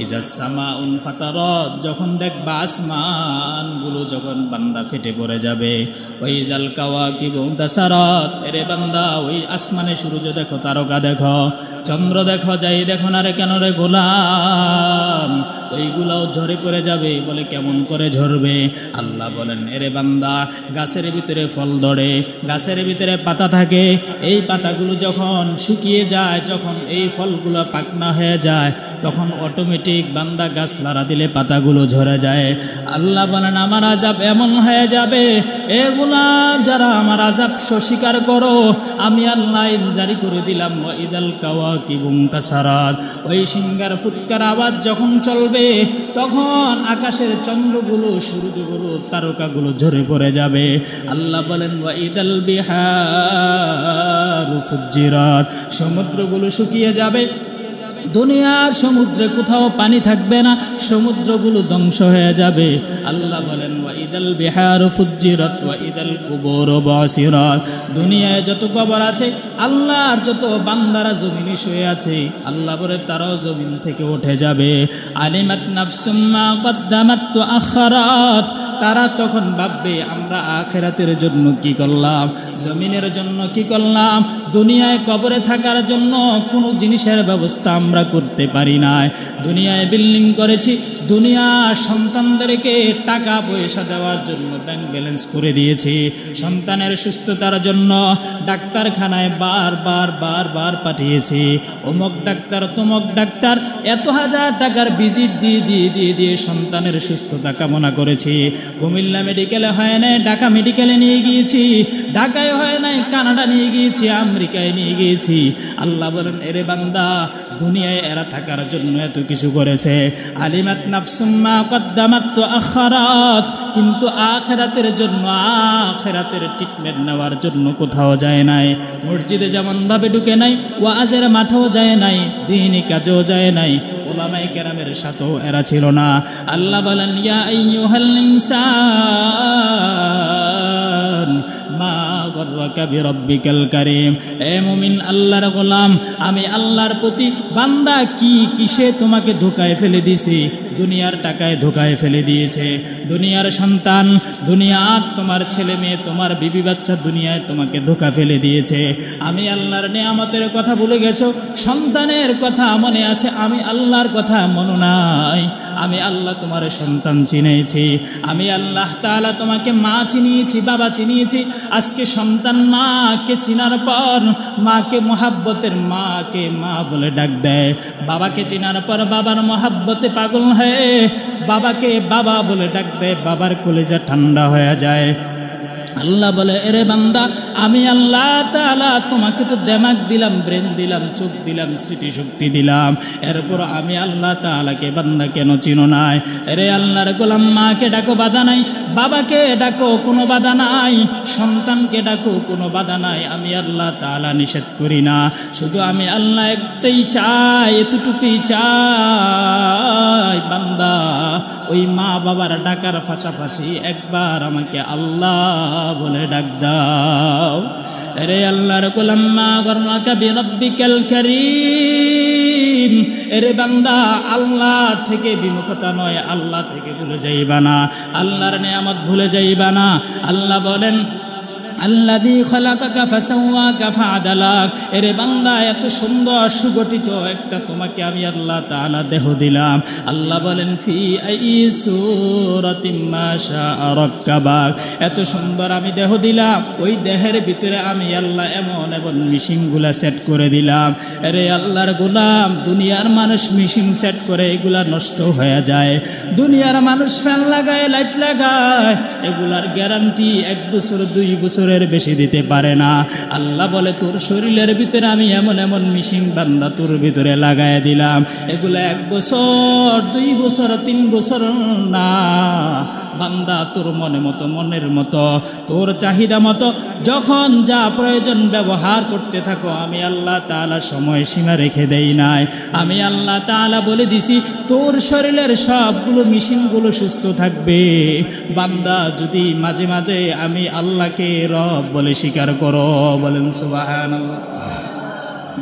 ইজাস সামাউন ফাতারাত, যখন দেখবা আসমানগুলো যখন বান্দা ফেটে পড়ে যাবে। ওই জাল কাওয়াকিবু ইনতাসারাত, এরে বান্দা ওই আসমানে সূর্য দেখো, তারকা দেখো, চন্দ্র দেখো, যাই দেখো না রে কেন রে গোলাম, ওইগুলাও ঝরে পড়ে যাবে। বলে কেমন করে ঝরবে? আল্লাহ বলেন, এরে বান্দা গাছের ভিতরে ফল ধরে, গাছের ভিতরে পাতা থাকে, এই পাতাগুলো যখন শুকিয়ে যায়, যখন এই ফলগুলো পাকনা হয়ে যায়, তখন অটোমেটিক বান্দা গাছ লাড়া দিলে পাতাগুলো ঝরে যায়। আল্লাহ বলেন, আমার আযাব এমন হয়ে যাবে, এগুলা যারা আমার আযাব স্বীকার করো, আমি আল্লাহ জারি করে দিলাম ওয়াইদাল কাওয়াকিবু ইনতাসারাত, ওই সিঙ্গার ফুৎকার আওয়াজ যখন চলবে, তখন আকাশের চন্দ্রগুলো, সূর্যগুলো, তারকাগুলো ঝরে পড়ে যাবে। আল্লাহ বলেন, ওয়াইদাল বিহারু ফুজ্জিরাত, সমুদ্রগুলো শুকিয়ে যাবে, দুনিয়ার সমুদ্রে কোথাও পানি থাকবে না, সমুদ্রগুলো ধ্বংস হয়ে যাবে। আল্লাহ বলেন, ওয়াইদাল বিহারু ফুজ্জিরাত ওয়াইদাল কুবুরু বাসিরাত, দুনিয়ায় যত কবর আছে, আল্লাহর যত বান্দারা জমিনে শুয়ে আছে, আল্লাহ বলে তারাও জমিন থেকে উঠে যাবে। আলিমাত নাফসুম মা কদ্দামাত ওয়া আখারাত, তারা তখন ভাববে আমরা আখিরাতের জন্য কি করলাম, জমিনের জন্য কি করলাম, দুনিয়ায় কবরে থাকার জন্য কোনো জিনিসের ব্যবস্থা আমরা করতে পারি নাই। দুনিয়ায় বিল্ডিং করেছি, দুনিয়া সন্তানদেরকে টাকা পয়সা দেওয়ার জন্য ব্যাংক ব্যালেন্স করে দিয়েছি, সন্তানের সুস্থতার জন্য ডাক্তারখানায় বার পাঠিয়েছি, অমুক ডাক্তার তমুক ডাক্তার, এত হাজার টাকার ভিজিট দিয়ে সন্তানের সুস্থতা কামনা করেছি। কুমিল্লা মেডিকেলে হয় নাই, ঢাকা মেডিকেলে নিয়ে গিয়েছি, ঢাকায় হয় নাই, কানাডা নিয়ে গিয়েছি, আমেরিকায় নিয়ে গিয়েছি। আল্লাহ বলেন, এরে বান্দা দুনিয়ায় এরা থাকার জন্য এত কিছু করেছে। আলিমাত নাফসুম মা কদ্দামাত ওয়া আখারাত, কিন্তু আখিরাতের জন্য, আখিরাতের ট্রিটমেন্ট নেওয়ার জন্য কোথাও যায় নাই। মসজিদে যেমন ভাবে ঢুকে নাই, ওয়াজের মাঠেও যায় নাই, দ্বীনি কাজেও যায় নাই, উলামায়ে কেরামের সাথেও এরা ছিল না। আল্লাহ বলেন, ইয়া আইয়ুহাল ইনসান মা গররাকা বিরাব্বিকাল কারীম, এ মুমিন আল্লাহর গোলাম, আমি আল্লাহর প্রতি বান্দা কি কিসে তোমাকে ধোঁকায় ফেলে দিয়েছি? দুনিয়ার টাকায় ধোঁকায় ফেলে দিয়েছে, দুনিয়ার সন্তান, দুনিয়ার তোমার ছেলে মেয়ে, তোমার বিবি বাচ্চা দুনিয়ায় তোমাকে ধোঁকা ফেলে দিয়েছে। আমি আল্লাহর নিয়ামতের কথা ভুলে গেছো, সন্তানের কথা মনে আছে, আমি আল্লাহর কথা মনে নাই। আমি আল্লাহ তোমার সন্তান চিনেছি, আমি আল্লাহ তাআলা তোমাকে মা চিনিয়েছি, বাবা চিনিয়েছি। আজকে সন্তান মাকে চিনার পর, মাকে মোহাব্বতের মাকে মা বলে ডাক দেয়, বাবাকে চিনার পর বাবার মোহাব্বতে পাগল হয়ে বাবাকে বাবা বলে ডাক দেয়, বাবার কলিজা ঠান্ডা হয়ে যায়। আল্লাহ বলে, এরে বান্দা আমি আল্লাহ তাআলা তোমাকে তো দেমাগ দিলাম, ব্রেন দিলাম, চোখ দিলাম, স্মৃতিশক্তি দিলাম, এরপর আমি আল্লাহ তাআলাকে বান্দা কেন চিনো নাই? এরে আল্লাহর গোলাম, মাকে ডাকো বাধা নাই, বাবাকে ডাকো কোনো বাধা নাই, সন্তানকে ডাকো কোনো বাধা নাই, আমি আল্লাহ তাআলা নিষেধ করি না। শুধু আমি আল্লাহ একটাই চাই, এতটুকুই চাই, বান্দা ওই মা বাবার ডাকার পাশাপাশি একবার আমাকে আল্লাহ বলে ডাক দাও। আরে আল্লাহর গোলাম, মা গররাকা বিরাব্বিকাল কারীম, এরে বান্দা আল্লাহ থেকে বিমুখতা নয়, আল্লাহ থেকে ভুলে যাইবা না, আল্লাহর নিয়ামত ভুলে যাইবা না। আল্লাহ বলেন, আল্লাযী খালাকাকা ফাসাওয়াকা ফাআদালাক, এরে বান্দা এত সুন্দর সুগঠিত একটা তোমাকে আমি আল্লাহ তাআলা দেহ দিলাম। আল্লাহ বলেন, ফি আই সূরাতিম মা শাআ রাক্কাবাক, এত সুন্দর আমি দেহ দিলাম, ওই দেহের ভিতরে আমি আল্লাহ এমন এমন মেশিনগুলা সেট করে দিলাম। এরে আল্লাহর গোলাম, দুনিয়ার মানুষ মেশিন সেট করে, এগুলা নষ্ট হয়ে যায়। দুনিয়ার মানুষ ফ্যান লাগায়, লাইট লাগায়, এগুলার গ্যারান্টি 1 বছর 2 বছর বেশি দিতে পারে না। আল্লাহ বলে, তোর শরীরের ভিতরে আমি এমন এমন মেশিন বান্দা তোর ভিতরে লাগায় দিলাম, এগুলো 1 বছর 2 বছর 3 বছর না, বান্দা তোর মনের মতো তোর চাহিদা মতো যখন যা প্রয়োজন ব্যবহার করতে থাকো। আমি আল্লাহ তাআলা সময় সীমা রেখে দেই নাই, আমি আল্লাহ তাআলা বলে দিছি তোর শরীরের সবগুলো মেশিনগুলো সুস্থ থাকবে। বান্দা যদি মাঝে মাঝে আমি আল্লাহকে রব বলে স্বীকার করো, বলেন সুবহানাল্লাহ।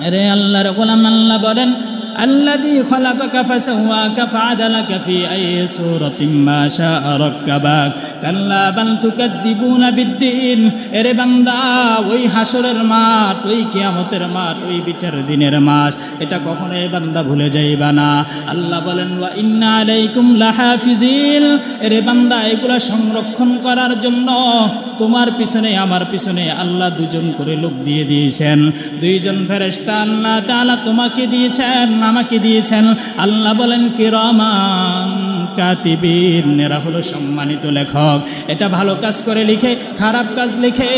আরে আল্লাহর গোলাম, আল্লাহ বলেন, الذي خلقك فسواك فعدلك في أي صورة ما شاء ركبك كلا بل تكذبون بالدين এরে বান্দা ওই হাসরের মাঠ ওই কিয়ামতের মাঠ ওই বিচার দিনের মাঠ এটা কখনোই বান্দা ভুলে যাইবা না আল্লাহ বলেন ওয়া ইন্না আলাইকুম লাহাফিজিন এরে বান্দা এগুলা সংরক্ষণ করার জন্য তোমার পিছনে আমার পিছনে আল্লাহ দুজন করে লোক দিয়ে দিয়েছেন দুইজন ফেরেশতা আল্লাহ তাআলা তোমাকে দিয়েছেন আমাকে দিয়েছেন আল্লাহ বলেন কিরামান কাতিবিন এরা হলো সম্মানিত লেখক এটা ভালো কাজ করে লিখে খারাপ কাজ লিখে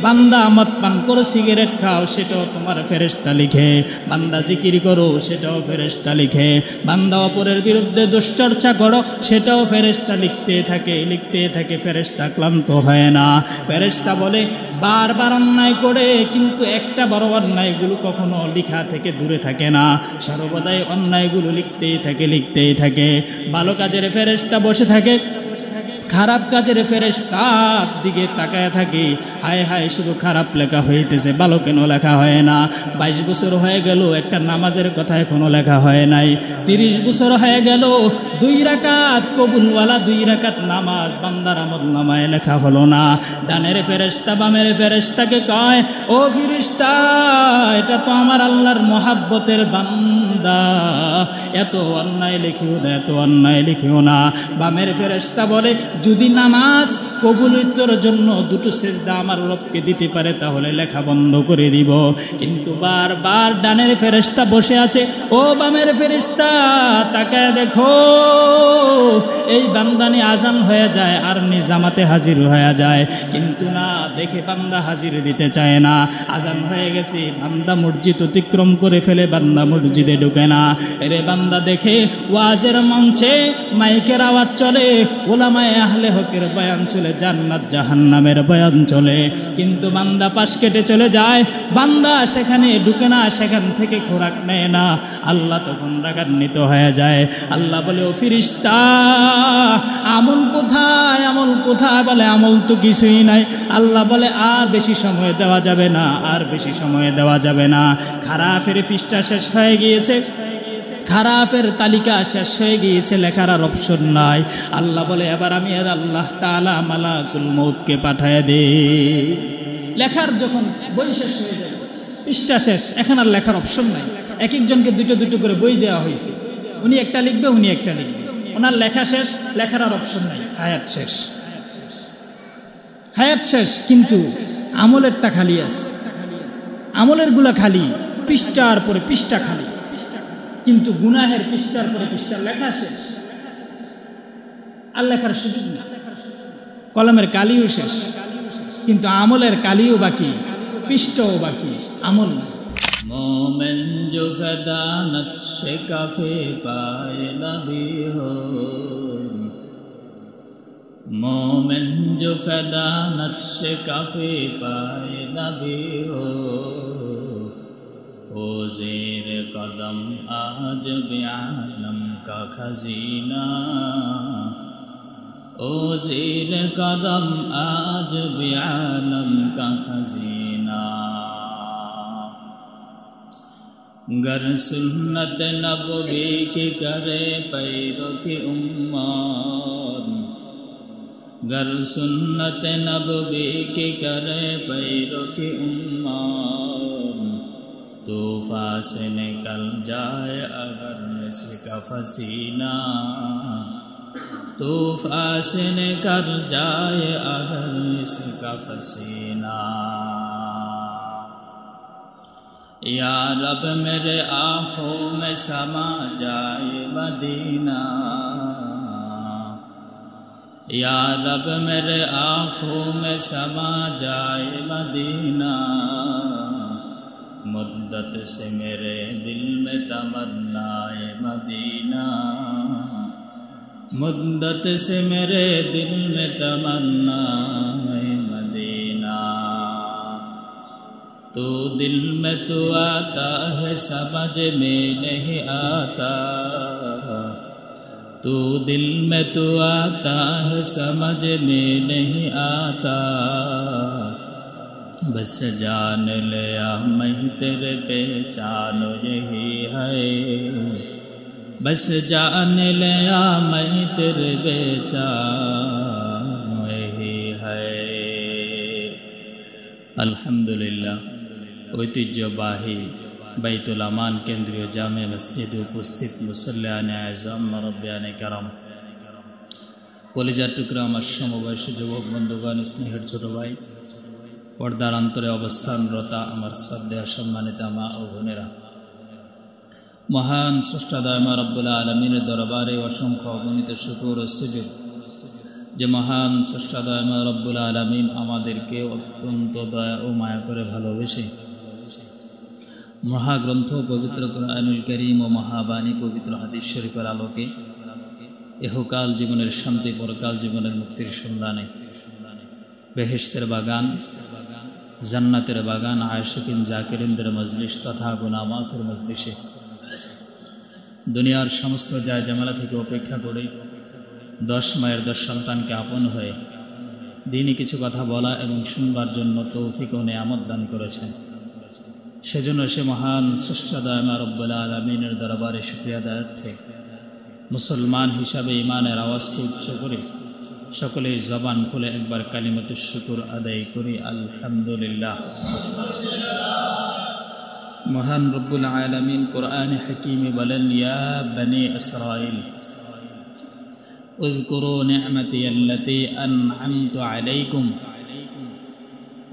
বান্দা মদ পান করো সিগারেট খাও সেটাও তোমার ফেরেশতা লিখে বান্দা জিকির করো সেটাও ফেরেশতা লিখে বান্দা অপরের বিরুদ্ধে দুশ্চর্চা করো সেটাও ফেরেশতা লিখতে থাকে ফেরেশতা ক্লান্ত হয় না ফেরেশতা বলে বারবার অন্যায় করে কিন্তু একটা বড় অন্যায়গুলো কখনো লেখা থেকে দূরে থাকে না সর্বদাই অন্যায়গুলো লিখতেই থাকে ভালো কাজের ফেরেশতা বসে থাকে খারাপ কাজের ফেরেশতার দিকে তাকায় থাকে হায় হায় শুধু খারাপ লেখা হইতেছে ভালো কেন লেখা হয় না 22 বছর হয়ে গেল একটা নামাজের কথা এখনো লেখা হয় নাই 30 বছর হয়ে গেল 2 রাকাত কবুলওয়ালা 2 রাকাত নামাজ বান্দার আমলনামায় লেখা হলো না ডানের ফেরেশতা বামের ফেরেশতাকে কয় ও ফেরেশতা এটা তো আমার আল্লাহর মহাব্বতের বান্দা এত অন্যায় লিখিও না বামের ফেরেশতা বলে যদি নামাজ কবুলিয়তের জন্য দুটো সেজদা আমার রবকে দিতে পারে তাহলে লেখা বন্ধ করে দিব কিন্তু বারবার ডানের ফেরেশতা বসে আছে ও বামের ফেরেশতা তাকায় দেখো এই বান্দানি আজান হয়ে যায় আর জামাতে হাজির হয়ে যায় কিন্তু না দেখে বান্দা হাজির দিতে চায় না আজান হয়ে গেছে বান্দা মসজিদ অতিক্রম করে ফেলে বান্দা মসজিদে ঢোকে না এরে বান্দা দেখে ওয়াজের মঞ্চে মাইকের আওয়াজ চলে ওলামায়ে আহলে হকের বয়ান চলে জান্নাত জাহান্নামের বয়ান চলে কিন্তু বান্দা পাশ কেটে চলে যায় বান্দা সেখানে ঢুকে না সেখান থেকে খোরাক নেয় না আল্লাহ তখন রাগান্বিত হয়ে যায় আল্লাহ বলে ও ফেরেশতা আমল কোথায় বলে আমল তো কিছুই নাই আল্লাহ বলে আর বেশি সময় দেওয়া যাবে না খারাপের পৃষ্ঠা শেষ হয়ে গিয়েছে খারাপের তালিকা শেষ হয়ে গিয়েছে লেখার আর অপশন নাই আল্লাহ বলে এবার আমি আল্লাহ তাআলা মালাকুল মউতকে পাঠায় দে লেখার যখন বই শেষ হয়ে যাবে পৃষ্ঠা শেষ এখন আর লেখার অপশন নাই এক একজনকে দুটো করে বই দেওয়া হয়েছে উনি একটা লিখবে ওনার লেখা শেষ লেখার আর অপশন নাই হায়াত শেষ কিন্তু আমলেরটা খালি আছে আমলের গুলা খালি পৃষ্ঠার পরে পৃষ্ঠা খালি কিন্তু গুনাহের পৃষ্ঠার পরে পৃষ্ঠার লেখা শেষ আর লেখার সুযোগ নেই কলমের কালিও শেষ কিন্তু আমলের কালিও বাকি পৃষ্ঠাও বাকি আমল নেই मोमिन जो फदानत से काफे पाए नबी हो मोमिन जो फदानत से काफे पाए नबी हो ओ ज़ेर कदम आज बिआलम का खजीना ओ ज़ेर कदम आज बिआलम का खजीना गर सुन्नत नबवी के करे पैरों की उम्मत गर सुन्नत नबवी के करे पैरों की उम्मत तूफा से निकल जाए अगर इसका फसीना तूफा से निकल जाए अगर इसका फसीना या रब मेरे आँखों में समा जाए मदीना या रब मेरे आँखों में समा जाए मदीना मुद्दत से मेरे दिल में तमन्नाए मदीना मुद्दत से मेरे दिल में तमन्नाए मदीना तो दिल में तो आता है समझ में नहीं आता तो दिल में तो आता है समझ में नहीं आता बस जान लिया मैं तेरे पहचानो यही है, बस जान लिया मैं तेरे पहचानो यही है। अल्हम्दुलिल्लाह ঐতিহ্যবাহী বাইতুল আমান কেন্দ্রীয় জামে মসজিদে উপস্থিত মুসল্লিয়ানে আযম মুরব্বিয়ানে কারাম, কলিজার টুকরা আমার সমবয়সী যুবক বন্ধুগণ, স্নেহের ছোট ভাই, পর্দার অন্তরে অবস্থানরতা আমার শ্রদ্ধেয় সম্মানিতা মা ও বোনেরা, মহান স্রষ্টা দয়াময় রব্বুল আলামিনের দরবারে অসংখ্য অগণিত শুকর ও সুজুদ যে মহান স্রষ্টা দয়াময় রব্বুল আলামিন আমাদেরকে অত্যন্ত দয়া ও মায়া করে ভালোবেসে মহাগ্রন্থ পবিত্র কুরআনুল কারীম ও মহাবাণী পবিত্র হাদিস শরীফের আলোকে ইহকাল জীবনের শান্তি, পরকাল জীবনের মুক্তির সন্ধানে বেহেশতের বাগান, জান্নাতের বাগান, আশিকিন জাকিরিনদের মজলিস তথা গুনাহ মাফের মজলিসে দুনিয়ার সমস্ত যায় জামালা থেকে উপেক্ষা করে 10 মায়ের 10 সন্তানকে আপন হয়ে দিনই কিছু কথা বলা এবং শুনবার জন্য তৌফিক ও নেয়ামত দান করেছেন। সেজন্য সে মহান স্রষ্টা দয়াময় রব্বুল আলামিনের দরবারে শুকরিয়া আদায়ার্থে মুসলমান হিসাবে ইমানের আওয়াজকে উচ্চ করে সকলেই জবান খুলে একবার কালিমাতুশ শুকর আদায় করি, আলহামদুলিল্লাহ। মহান রব্বুল আলামিন কোরআনে হাকিমে বলেন, ইয়া বনি ইসরাঈল اذكروا نعمتي التي أنعمت عليكم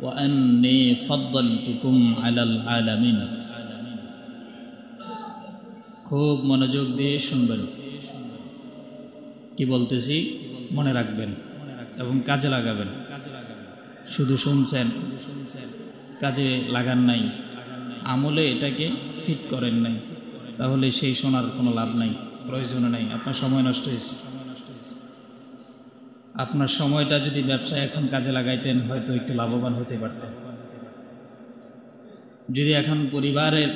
وأني فضلتكم على العالمين। খুব মনোযোগ দিয়ে শুনবেন, কি বলতেছি মনে রাখবেন এবং কাজে লাগাবেন। শুধু শুনছেন, কাজে লাগান নাই, আমলে এটাকে ফিট করেন নাই, তাহলে সেই শোনার কোনো লাভ নাই, প্রয়োজন নাই, আপনার সময় নষ্ট হয়েছে। আপনার সময়টা যদি ব্যবসায় এখন কাজে লাগাইতেন হয়তো একটু লাভবান হতে পারতেন। যদি এখন পরিবারের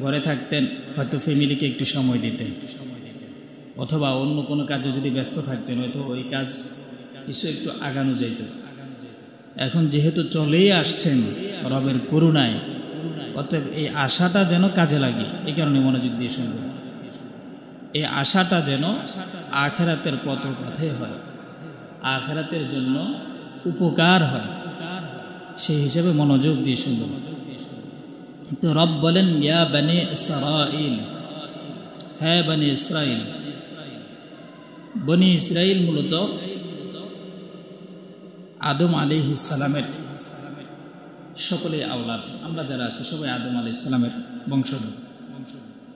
ঘরে থাকতেন হয়তো ফ্যামিলিকে একটু সময় দিতেন, অথবা অন্য কোনো কাজে যদি ব্যস্ত থাকতেন হয়তো ওই কাজ কিছু একটু আগানো যেত। এখন যেহেতু চলেই আসছেন রবের করুণায়, অতএব এই আশাটা যেন কাজে লাগে, এই কারণে মনোযোগ দিয়ে শুনবেন। এই আশাটা যেন আখিরাতের পথে হয়, আখিরাতের জন্য উপকার হয়, সেই হিসেবে মনোযোগ দিয়ে শুনবেন। তো রব বলেন, ইয়া বনি ইসরাঈল, হ্যাঁ বনি ইসরাঈল। বনি ইসরাঈল মূলত আদম আলাইহিস সালামের সকলেই আওলাদ, আমরা যারা আছি সবাই আদম আলাইহিস সালামের বংশধর।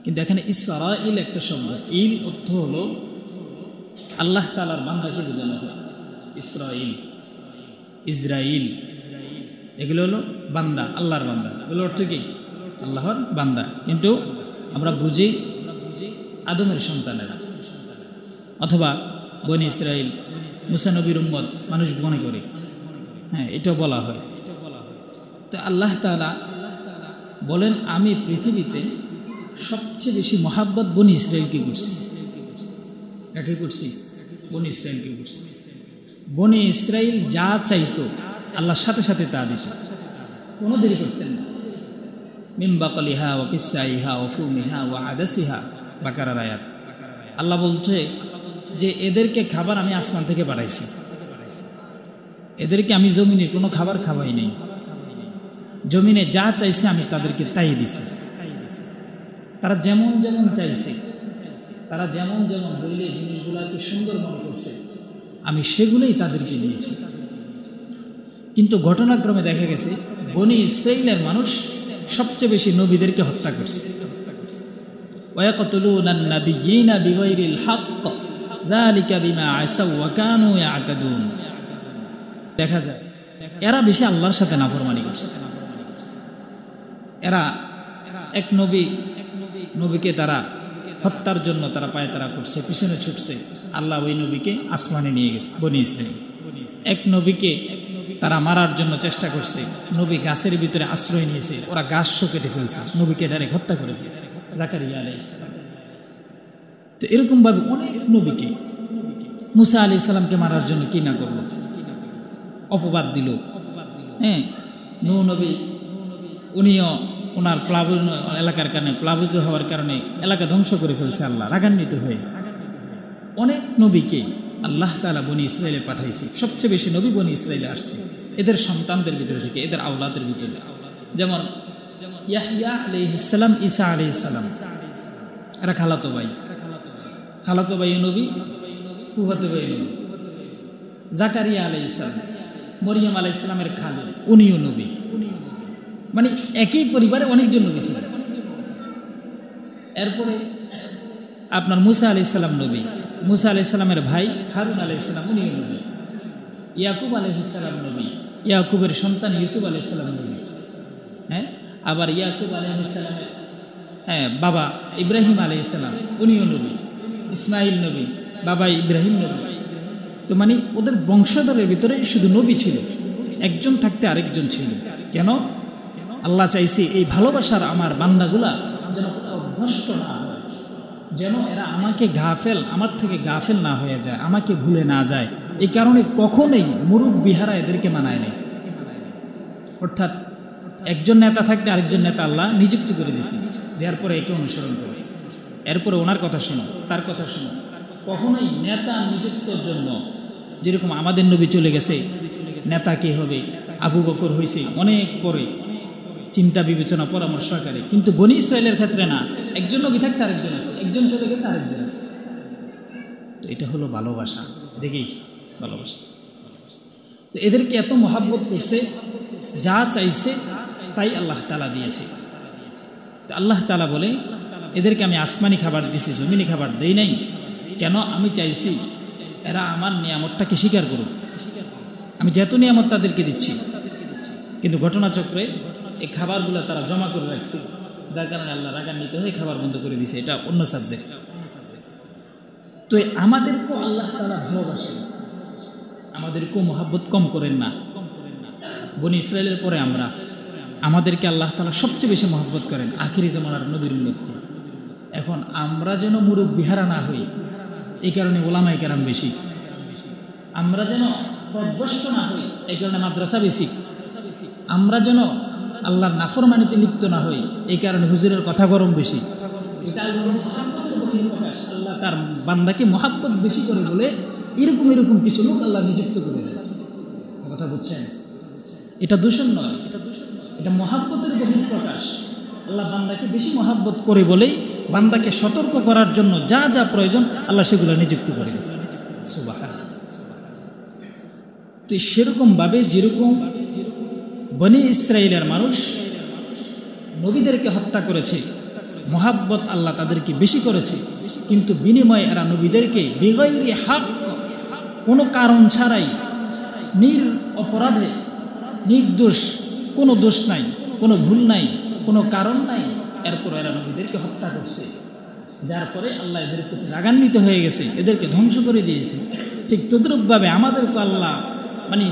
কিন্তু এখানে ইসরাঈল একটা শব্দ, ইল অর্থ হলো আল্লাহ তাআলার বান্দাকে বোঝানো হয়। ইসরাঈল, ইসরাঈল এগুলো হলো বান্দা, আল্লাহর বান্দা। এগুলো অর্থ কি? আল্লাহর বান্দা। কিন্তু আমরা বুঝি আদমের সন্তানেরা, অথবা বনি ইসরাঈল মুসা নবীর উম্মত মানুষ মনে করে, হ্যাঁ এটাও বলা হয়। তো আল্লাহ তাআলা বলেন, আমি পৃথিবীতে সবচেয়ে বেশি মহাব্বত বনি ইসরাঈলকে করছি। কাকে করছি? বনি ইসরাঈলকে করছি। বনি ইসরাঈল যা চাইতো আল্লাহর সাথে সাথে তা দিত, কোনো দেরি করতেন না। মিন বাকলিহা ওয়া কিসাইহা ওয়া ফুমিহা ওয়া আদাসিহা, বাকারার আয়াত। আল্লাহ বলছে যে এদেরকে খাবার আমি আসমান থেকে পাঠাইছি, এদেরকে আমি জমিনে কোনো খাবার খাওয়াই নাই, জমিনে যা চাইছে আমি তাদেরকে তাই দিছি। তারা যেমন যেমন চাইছে, তারা যেমন যেমন বললে জিনিসগুলোকে সুন্দর মনে করছে, আমি সেগুলোই তাদেরকে দিয়েছি। কিন্তু ঘটনাক্রমে দেখা গেছে বনি ইসরাঈলের মানুষ সবচেয়ে বেশি নবীদেরকে হত্যা করছে। ওয়ায়াকতুলুনান নাবিয়্যিনা বিগাইরিল হক যালিকা বিমা আসাউ ওয়া কানু ইয়াতাদুন। দেখা যায় এরা বেশি আল্লাহর সাথে নাফরমানি করছে। এরা এক নবীকে তারা হত্যার জন্য তারা পায়তারা করছে, পিছনে ছুটছে। আল্লাহ ওই নবীকে আসমানে নিয়ে গেছে। বনি ইসরাঈল এক নবীকে তারা মারার জন্য চেষ্টা করছে, নবী গাছের ভিতরে আশ্রয় নিয়েছে, ওরা গাছ কেটে ফেলছে, নবীকে ডাইরেক্ট হত্যা করে দিয়েছে, জাকারিয়া আলাইহিস সালাম। তো এরকম ভাবে অনেক নবীকে, মুসা আলাইহিস সালামকে মারার জন্য কি না করলো, অপবাদ দিল, হ্যাঁ, নূহ নবী উনিও ওনার প্লাবন এলাকার কারণে, প্লাবিত হওয়ার কারণে এলাকা ধ্বংস করে ফেলছে আল্লাহ রাগান্বিত হয়ে। অনেক নবীকে আল্লাহ তাআলা বনি ইসরায়েলে পাঠাইছে, সবচেয়ে বেশি নবী বনি ইসরায়েলে আসছে এদের সন্তানদের ভিতরে থেকে, এদের আওলাদের ভিতরে। যেমন ইয়াহইয়া আলাইহিস সালাম, ঈসা আলাইহিস সালাম, এরা খালাতো ভাই, খালাতো ভাই নবী, ফুফাতো ভাই নবী। জাকারিয়া আলাইহিস সালাম, মরিয়ম আলাইহিস সালামের খালা, উনিও নবী। মানে একই পরিবারে অনেকজন নবী ছিলেন। এরপরে আপনার মুসা আলাইহিস সালাম নবী, মুসা আলাইহিস সালামের ভাই হারুন আলাইহিস সালাম উনিও নবী। ইয়াকুব আলাইহিস সালাম নবী, ইয়াকুবের সন্তান ইউসুফ আলাইহিস সালাম নবী। হ্যাঁ, আবার ইয়াকুব আলাইহিস সালামের বাবা ইব্রাহিম আলাইহিস সালাম উনিও নবী, ইসমাইল নবী, বাবা ইব্রাহিম নবী। তো মানে ওদের বংশধরের ভিতরে শুধু নবী ছিল, একজন থাকতে আরেকজন ছিল। কেন? আল্লাহ চাইছে এই ভালোবাসার আমার বান্দাগুলা যেন অভ্যস্ত না হয়, যেন এরা আমাকে গাফেল, আমার থেকে গাফেল না হয়ে যায়, আমাকে ভুলে না যায়। এই কারণে কখনোই মুরুব্বিহারা এদেরকে মানায় নেই। অর্থাৎ একজন নেতা থাকলে আরেকজন নেতা আল্লাহ নিযুক্ত করে দিয়েছে, যার পরে একে অনুসরণ করে, এরপরে ওনার কথা শোনো, তার কথা শোনো। কখনোই নেতা নিযুক্তর জন্য, যেরকম আমাদের নবী চলে গেছে, নেতা কে হবে, আবু বকর হয়েছে অনেক পরে, চিন্তা বিবেচনা পরামর্শ আকারে। কিন্তু বনি ইসরায়েলের ক্ষেত্রে না, একজন নবী থাকতে আরেকজন আছে, একজন চলে গেছে আরেকজন আছে। তো এটা হলো ভালোবাসা, দেখি ভালোবাসা। তো এদেরকে এত মহাব্বত করছে, যা চাইছে তাই আল্লাহ তাআলা দিয়েছে। তো আল্লাহ তাআলা বলে এদেরকে আমি আসমানি খাবার দিছি, জমিনি খাবার দেই নাই। কেন? আমি চাইছি এরা আমার নিয়ামতটাকে স্বীকার করুক। আমি যেহেতু নিয়ামত তাদেরকে দিচ্ছি, কিন্তু ঘটনাচক্রে এই খাবারগুলো তারা জমা করে রাখছে, যার কারণে আল্লাহ রাগান্বিত হয়ে খাবার বন্ধ করে দিছে। এটা অন্য সাবজেক্ট। তো আমাদেরকেও আল্লাহ তাআলা ভালোবাসেন, আমাদেরকেও মহাব্বত কম করেন না। বনি ইসরায়েলের পরে আমরা, আমাদেরকে আল্লাহ তাআলা সবচেয়ে বেশি মহব্বত করেন, আখিরি জামানার নবীর উম্মত। এখন আমরা যেন মুরুব্বিহারা না হই, এই কারণে ওলামায়ে কেরাম বেশি। আমরা যেন পথভ্রষ্ট না হই, এই কারণে মাদ্রাসা বেশি। আমরা যেন আল্লাহর নাফরমানিতে লিপ্ত না হই, এই কারণে হুজুরের কথা গরম বেশি। আল্লাহ তার বান্দাকে মহাব্বত বেশি করে বলে এরকম এরকম কিছু লোক আল্লাহ নিযুক্ত করে দেয়। কথা বুঝছেন? এটা দূষণ নয়, এটা মহাব্বতের বহিঃপ্রকাশ। আল্লাহ বান্দাকে বেশি মহাব্বত করে বলেই বান্দাকে সতর্ক করার জন্য যা যা প্রয়োজন আল্লাহ সেগুলো নিযুক্ত করে দিয়েছে। সুবহানাল্লাহ। তো সেরকমভাবে যেরকম বনি ইসরায়েলের মানুষ নবীদেরকে হত্যা করেছে, মহাব্বত আল্লাহ তাদেরকে বেশি করেছে, কিন্তু বিনিময়ে এরা নবীদেরকে বেগাইরি হক, কোনো কারণ ছাড়াই, নির অপরাধে, নির্দোষ, কোনো দোষ নাই, কোনো ভুল নাই, কোনো কারণ নাই, এরপর এরা নবীদেরকে হত্যা করছে। যার ফলে আল্লাহ এদের প্রতি রাগান্বিত হয়ে গেছে, এদেরকে ধ্বংস করে দিয়েছে। ঠিক তদ্রূপভাবে আমাদেরকে আল্লাহ মানে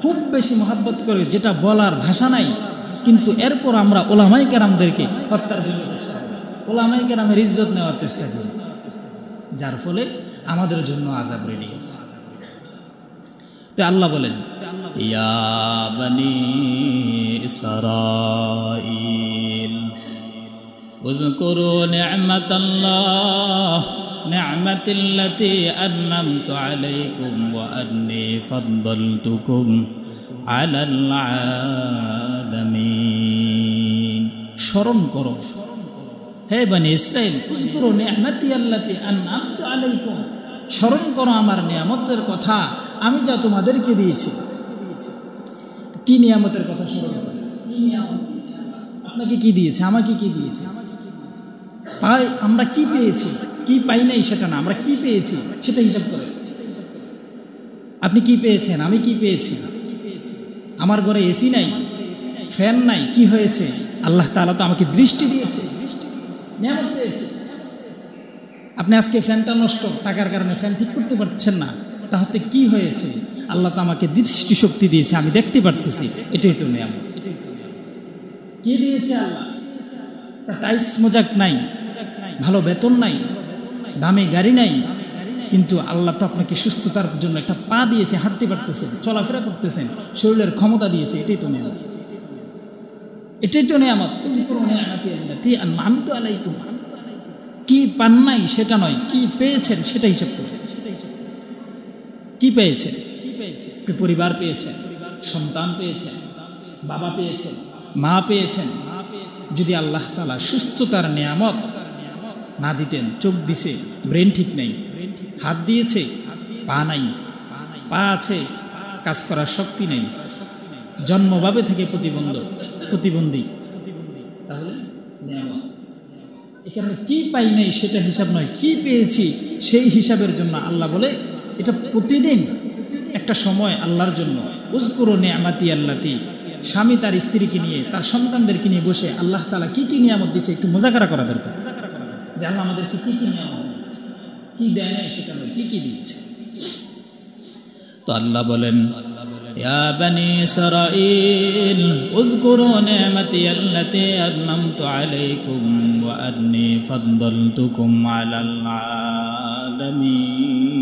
খুব বেশি মহাব্বত করে, যেটা বলার ভাষা নাই, কিন্তু এরপর আমরা ওলামায়ে কেরামদেরকে হত্যার জন্য চেষ্টা করি, ওলামায়ে কেরামের ইজ্জত নেওয়ার চেষ্টা করি, যার ফলে আমাদের জন্য আযাব রেডি আছে। তো আল্লাহ বলেন, ইয়া বনি ইসরাঈল উযকুরু নি'মাতাল্লাহ নি'মাতাল্লাতী আন'আমতু আলাইকুম ওয়া আন্নী ফাদ্দালতুকুম আলাল আলামিন। স্মরণ করো হে বনি ইসরাঈল, উযকুরু নি'মাতি আল্লাতী আন'আমতু আলাইকুম, স্মরণ করো আমার নিয়ামতের কথা আমি যা তোমাদেরকে দিয়েছি। কি নিয়ামতের কথা স্মরণ করো? আপনাকে কি দিয়েছে, আমাকে কি দিয়েছে? আমরা কি পেয়েছি, কি পাই নাই সেটা না, আমরা কি পেয়েছি সেটা হিসাব করে। আপনি কি পেয়েছেন, আমি কি পেয়েছি? আমার ঘরে এসি নাই, ফ্যান নাই, কি হয়েছে? আল্লাহ তাআলা তো আমাকে দৃষ্টি দিয়েছে, নিয়ামত পেয়েছি। আপনি আজকে ফ্যানটা নষ্ট, টাকার কারণে ফ্যান ঠিক করতে পারছেন না, তাহলে কি হয়েছে? আল্লাহ তো আমাকে দৃষ্টি শক্তি দিয়েছে, আমি দেখতে পারতেছি, এটাই তো নিয়ামত। কি দিয়েছে আল্লাহ? টাইস মোজাক নাই, ভালো বেতন নাই, দামি গাড়ি নাই, কিন্তু আল্লাহ তো আপনাকে সুস্থতার জন্য একটা পা দিয়েছে, হাঁটতে পারতেছেন, চলাফেরা করতেছেন, শরীরের ক্ষমতা দিয়েছে, এটাই তো নিয়ামত, এটাই তো নিয়ামত। আমি তো আলাইকুম, কি পান নাই সেটা নয়, কি পেয়েছেন সেটা হিসাব করছেন। কি পেয়েছেন? পরিবার পেয়েছেন, সন্তান পেয়েছেন, বাবা পেয়েছেন, মা পেয়েছেন। যদি আল্লাহ তাআলা সুস্থতার নিয়ামত না দিতেন, চোখ দিছে, ব্রেন ঠিক নেই, হাত দিয়েছে, পা নাই, পা আছে, কাজ করার শক্তি নেই, জন্মভাবে থেকে প্রতিবন্ধী, তাহলে নিয়ামত। এখানে কি পাই নাই সেটা হিসাব নয়, কি পেয়েছি সেই হিসাবের জন্য আল্লাহ বলে এটা প্রতিদিন একটা সময় আল্লাহর জন্য। উযকুরু নি'মাতি আল্লাতি, স্বামী তার স্ত্রীকে নিয়ে, তার সন্তানদেরকে নিয়ে বসে আল্লাহ তাআলা কি কি নিয়ামত দিয়েছে একটু মুযাকারা করা দরকার, যে আল্লাহ আমাদেরকে কি কি নিয়ামত দিয়েছে, কি দেয় নাই সেটা নয়, কি কি দিয়েছে। তো আল্লাহ বলেন, ইয়া বানি ইসরাঈল উযকুরু নি'মাতি আল্লাতি আন'আমতু আলাইকুম ওয়া আন্নী ফাদ্দালতুকুম আলাল আলামিন।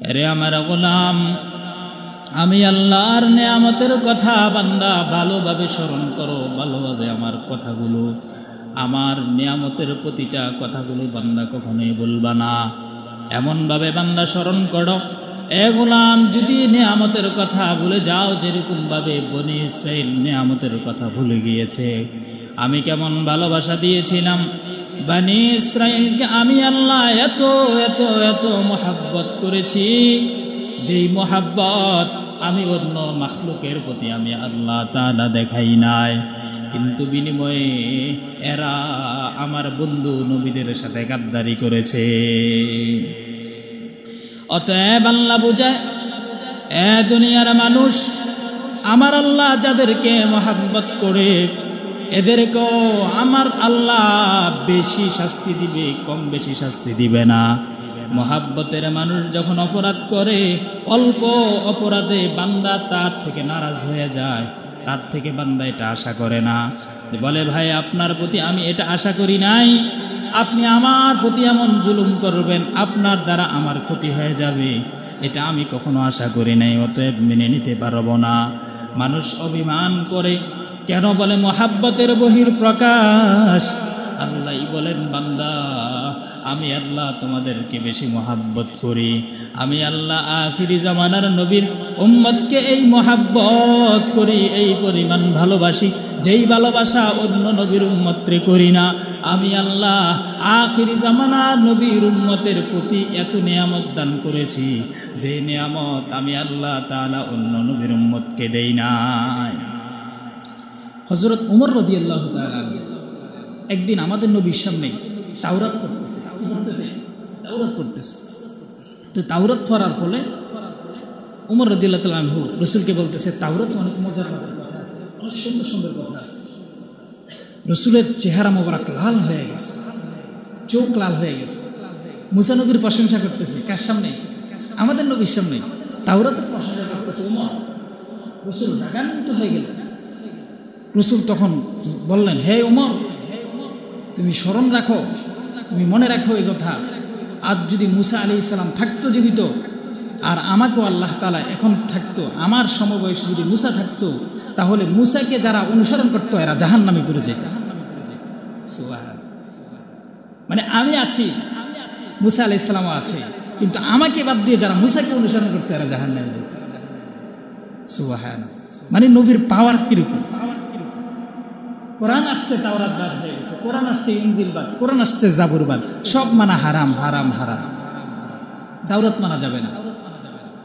আরে আমার গোলাম, আমি আল্লাহর নিয়ামতের কথা বান্দা ভালোভাবে স্মরণ করো, ভালোভাবে আমার কথাগুলো, আমার নিয়ামতের প্রতিটা কথাগুলো বান্দা কখনোই বলবা না। এমনভাবে বান্দা স্মরণ করো, এ গোলাম যদি নিয়ামতের কথা ভুলে যাও, যেরকমভাবে বনি ইসরাঈল নিয়ামতের কথা ভুলে গিয়েছে, আমি কেমন ভালোবাসা দিয়েছিলাম বনি ইসরাঈলকে, আমি আল্লাহ এত এত এত মহাব্বত করেছি, যেই মহাব্বত আমি অন্য মাখলুকের প্রতি আমি আল্লাহ তাআলা দেখাই নাই। কিন্তু বিনিময়ে এরা আমার বন্ধু নবীদের সাথে গাদ্দারি করেছে। অতএব আল্লাহ বুঝায়, এ দুনিয়ার মানুষ, আমার আল্লাহ যাদেরকে মহাব্বত করে এদেরকেও আমার আল্লাহ বেশি শাস্তি দিবে, কম বেশি শাস্তি দিবে না। মহাব্বতের মানুষ যখন অপরাধ করে, অল্প অপরাধে বান্দা তার থেকে নারাজ হয়ে যায়, তার থেকে বান্দা এটা আশা করে না, বলে ভাই আপনার প্রতি আমি এটা আশা করি নাই, আপনি আমার প্রতি এমন জুলুম করবেন, আপনার দ্বারা আমার ক্ষতি হয়ে যাবে, এটা আমি কখনো আশা করি নাই, অতএব মেনে নিতে পারব না। মানুষ অভিমান করে কেন? বলে মহাব্বতের বহির প্রকাশ। আল্লাহ বলেন, বান্দা আমি আল্লাহ তোমাদেরকে বেশি মহাব্বত করি, আমি আল্লাহ আখিরি জামানার নবীর উম্মতকে এই মহাব্বত করি, এই পরিমাণ ভালোবাসি, যেই ভালোবাসা অন্য নবীর উম্মতরে করি না। আমি আল্লাহ আখিরি জামানার নবীর উম্মতের প্রতি এত নিয়ামত দান করেছি, যে নিয়ামত আমি আল্লাহ তাআলা অন্য নবীর উম্মতকে দেই না। হযরত উমর রাদিয়াল্লাহু তাআলা একদিন আমাদের নবীর সামনে তাওরাত পড়তেছে, তাওরাত পড়তেছে। তো তাওরাত পড়ার ফলে উমর রাদিয়াল্লাহু তাআলা আনহু রাসূলকে বলতেছে, তাওরাতে অনেক মজার মজার কথা আছে, অনেক সুন্দর সুন্দর কথা আছে। রাসূলের চেহারা মোবারক লাল হয়ে গেছে, চোখ লাল হয়ে গেছে। মুসা নবীর প্রশংসা করতেছে, কার সামনে? আমাদের নবীর সামনে তাওরাতের প্রশংসা করতেছে উমর। রাসূল রাগান্বিত হয়ে গেল। রাসূল তখন বললেন, হে উমর, তুমি স্মরণ রাখো, তুমি মনে রাখো এই কথা, আজ যদি মুসা আলাইহিস সালাম থাকতো জীবিত, আর আমাকেও আল্লাহ তাআলা এখন থাকতো, আমার সমবয়সী যদি মুসা থাকতো, তাহলে মুসাকে যারা অনুসরণ করতো এরা জাহান্নামে পড়ে যেত। মানে আমি আছি, মুসা আলাইহিস সালামও আছে, কিন্তু আমাকে বাদ দিয়ে যারা মুসাকে অনুসরণ করতো এরা জাহান্নামে যেত। সুবহানাল্লাহ। মানে নবীর পাওয়ার কিরকম! কোরআন আসছে, তাওরাত বাদ হয়ে গেছে, কোরআন আসছে, ইনজিল বাদ, কোরআন আসছে, জাবুর বাদ, সব মানা হারাম হারাম হারাম। তাওরাত মানা যাবে না।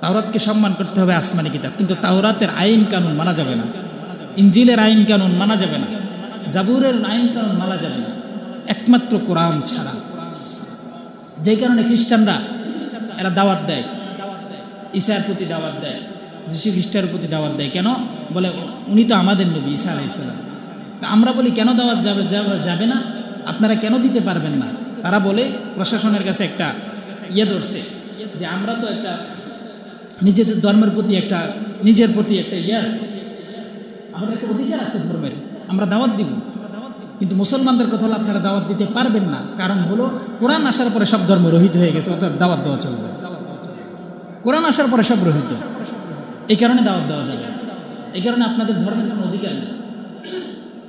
তাওরাতকে সম্মান করতে হবে, আসমানি কিতাব, কিন্তু তাওরাতের আইন কানুন মানা যাবে না, ইনজিলের আইন কানুন মানা যাবে না, জাবুরের আইন কানুন মানা যাবে না, একমাত্র কোরআন ছাড়া। যেই কারণে খ্রিস্টানরা এরা দাওয়াত দেয়, ঈসার প্রতি দাওয়াত দেয়, যীশু খ্রিস্টের প্রতি দাওয়াত দেয়। কেন? বলে উনি তো আমাদের নবী ঈসা আলাইহিস সালাম। আমরা বলি কেন দাওয়াত যাবে না, আপনারা কেন দিতে পারবেন না? তারা বলে প্রশাসনের কাছে একটা ধরছে যে আমরা তো একটা নিজেদের ধর্মের প্রতি একটা নিজের প্রতি একটা আছে, আমাদের একটা অধিকার আছে ধর্মের, আমরা দাওয়াত দিব। কিন্তু মুসলমানদের কথা হলো আপনারা দাওয়াত দিতে পারবেন না, কারণ হলো কোরআন আসার পরে সব ধর্ম রহিত হয়ে গেছে, অর্থাৎ দাওয়াত দেওয়া চলবে। কোরআন আসার পরে সব রহিত, এই কারণে দাওয়াত দেওয়া যাবে। এই কারণে আপনাদের ধর্মের কোনো অধিকার নেই।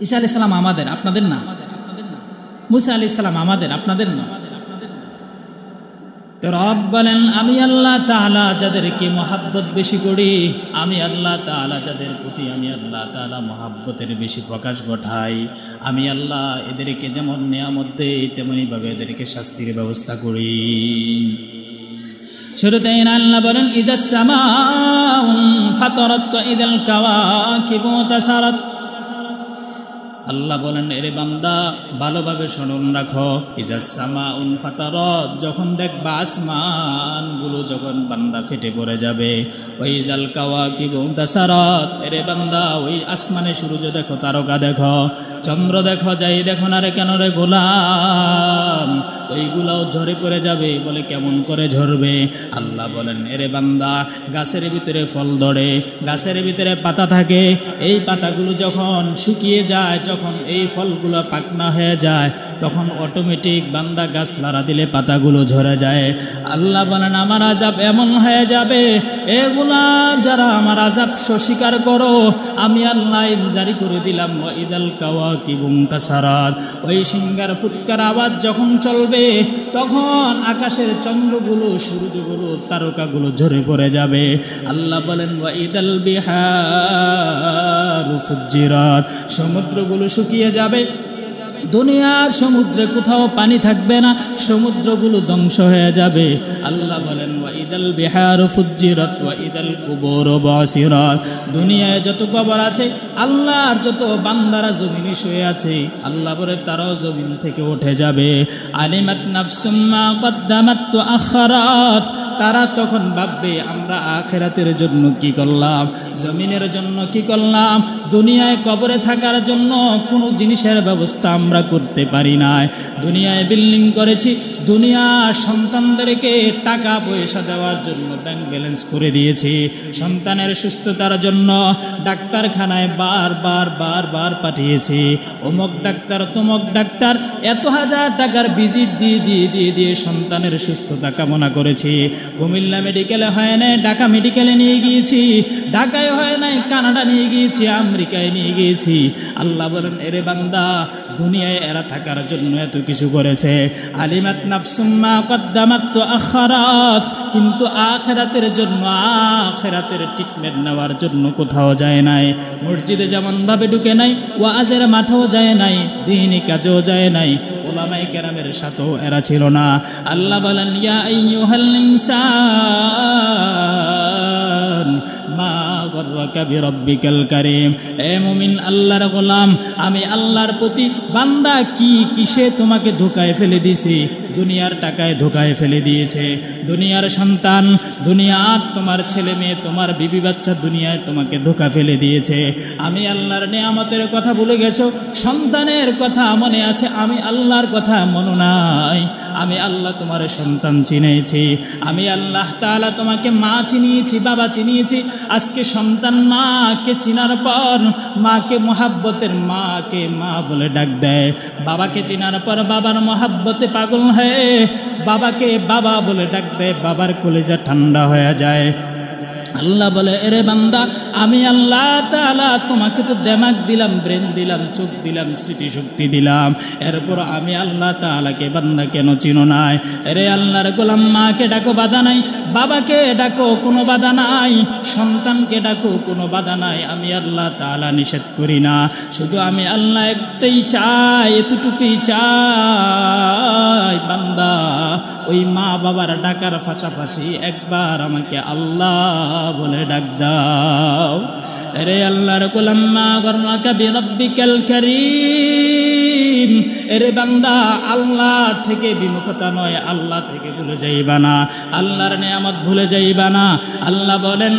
ঈসা আলাইহিস সালাম আমাদের, আপনাদের না। মুসা আলাইহিস সালাম আমাদের, আপনাদের না। তো রব বলেন, আমি আল্লাহ তাআলা যাদেরকে মহাব্বত বেশি করি, আমি আল্লাহ তাআলা যাদের প্রতি আমি আল্লাহ তাআলা মহাব্বতের বেশি প্রকাশ ঘটাই, আমি আল্লাহ এদেরকে যেমন নিয়ামত দেই তেমনিভাবে এদেরকে শাস্তির ব্যবস্থা করি। শুরুতেই আল্লাহ বলেন, ইদাস সামাউ ফাতারাত ওয়া ইদাল কাওয়াকিবু তাসারাত। আল্লাহ বলেন, এরে বান্দা ভালোভাবে স্মরণ রাখো, ইজাস সামাউন ফাতারাত, যখন দেখবা আসমানগুলো যখন বান্দা ফেটে পড়ে যাবে, ওই জাল কাওয়াকিবু তাসারাত, এরে বান্দা ওই আসমানে সূর্য দেখো, তারকা দেখো, চন্দ্র দেখো, যাই দেখো না রে কেন রে গোলাম, ওইগুলাও ঝরে পড়ে যাবে। বলে কেমন করে ঝরবে? আল্লাহ বলেন, এরে বান্দা গাছের ভিতরে ফল ধরে, গাছের ভিতরে পাতা থাকে, এই পাতাগুলো যখন শুকিয়ে যায়, যখন এই ফলগুলো পাকনা হয়ে যায়, তখন অটোমেটিক বান্দা গাছ লাড়া দিলে পাতাগুলো ঝরে যায়। আল্লাহ বলেন, আমার আযাব এমন হয়ে যাবে, এগুলা যারা আমার আযাব স্বীকার করো, আমি আল্লাহ জারি করে দিলাম, ওয়া ইদাল কাওয়াকিবু তাসারাত, ওই সিঙ্গার ফুৎকার আওয়াজ যখন চলবে, তখন আকাশের চন্দ্রগুলো, সূর্যগুলো, তারকাগুলো ঝরে পড়ে যাবে। আল্লাহ বলেন, ওয়া ইদাল বিহারু ফুজ্জিরাত, সমুদ্রগুলো শুকিয়ে যাবে, দুনিয়ার সমুদ্রে কোথাও পানি থাকবে না, সমুদ্রগুলো ধ্বংস হয়ে যাবে। আল্লাহ বলেন, ওয়া ইদাল বিহারু ফুজ্জিরাত ওয়া ইদাল কুবুরু বাসিরাত, দুনিয়ায় যত কবর আছে, আল্লাহর যত বান্দারা জমিনে শুয়ে আছে, আল্লাহ বলে তারাও জমিন থেকে উঠে যাবে। আলিমাত নাফসুম মা কদ্দামাত ওয়া আখারাত, তারা তখন ভাববে আমরা আখিরাতের জন্য কি করলাম, জমিনের জন্য কি করলাম, দুনিয়ায় কবরে থাকার জন্য কোনো জিনিসের ব্যবস্থা আমরা করতে পারি নাই। দুনিয়ায় বিল্ডিং করেছি, দুনিয়া সন্তানদেরকে টাকা পয়সা দেওয়ার জন্য ব্যাংক ব্যালেন্স করে দিয়েছি, সন্তানের সুস্থতার জন্য ডাক্তারখানায় বার পাঠিয়েছি, অমুক ডাক্তার তমুক ডাক্তার, এত হাজার টাকার ভিজিট দিয়ে সন্তানের সুস্থতা কামনা করেছি। কুমিল্লা মেডিকেলে হয় নাই, ঢাকা মেডিকেলে নিয়ে গিয়েছি, ঢাকায় হয় নাই, কানাডা নিয়ে গিয়েছি, আমেরিকায় নিয়ে গিয়েছি। আল্লাহ বলেন, এরে বান্দা দুনিয়ায় এরা থাকার জন্য এত কিছু করেছে। আলিমাত নাফসুম মা কদ্দামাত ওয়া আখারাত, কিন্তু আখিরাতের জন্য, আখিরাতের ট্রিটমেন্ট নেওয়ার জন্য কোথাও যায় নাই। মসজিদে যেমন ভাবে ঢুকে নাই, ওয়াজের মাঠেও যায় নাই, দ্বীনি কাজেও যায় নাই, উলামায়ে কেরামের সাথেও এরা ছিল না। আল্লাহ বলেন, ইয়া আইয়ুহাল ইনসান মা গররাকা বিরব্বিকাল কারীম, এ মুমিন আল্লাহর গোলাম, আমি আল্লাহর প্রতি বান্দা কি কিসে তোমাকে ধোঁকায় ফেলে দিয়েছি? দুনিয়ার টাকায় ধোঁকায় ফেলে দিয়েছে, দুনিয়ার সন্তান, দুনিয়ার তোমার ছেলে মেয়ে, তোমার বিবি বাচ্চা দুনিয়ায় তোমাকে ধোঁকা ফেলে দিয়েছে। আমি আল্লাহর নিয়ামতের কথা ভুলে গেছো, সন্তানের কথা মনে আছে, আমি আল্লাহর কথা মনে নাই। আমি আল্লাহ তোমার সন্তান চিনেছি, আমি আল্লাহ তাআলা তোমাকে মা চিনিয়েছি, বাবা চিনিয়েছি। আজকে সন্তান মাকে চিনার পর, মাকে মহাব্বতের মাকে মা বলে ডাক দেয়, বাবাকে চিনার পর বাবার মহাব্বতে পাগল হয়ে বাবাকে বাবা বলে ডাক দেয়, বাবার কলিজা ঠান্ডা হয়ে যায়। আল্লাহ বলে, এরে বান্দা, আমি আল্লাহ তাআলা তোমাকে তো দেমাগ দিলাম, ব্রেন দিলাম, চোখ দিলাম, স্মৃতিশক্তি দিলাম, এরপর আমি আল্লাহ তাআলাকে বান্দা কেন চিনো নাই? এরে আল্লাহর গোলাম, মাকে ডাকো বাধা নাই, বাবাকে ডাকো কোনো বাধা নাই, সন্তানকে ডাকো কোনো বাধা নাই, আমি আল্লাহ তাআলা নিষেধ করি না। শুধু আমি আল্লাহ একটাই চাই, এতটুকুই চাই, বান্দা ওই মা বাবার ডাকার পাশাপাশি একবার আমাকে আল্লাহ বলে ডাক দাও। আরে আল্লাহর গোলাম, মা গররাকা বিরব্বিকাল কারীম, এরে বান্দা আল্লাহ থেকে বিমুখতা নয়, আল্লাহ থেকে ভুলে যাইবা না, আল্লাহর নিয়ামত ভুলে যাইবা না। আল্লাহ বলেন,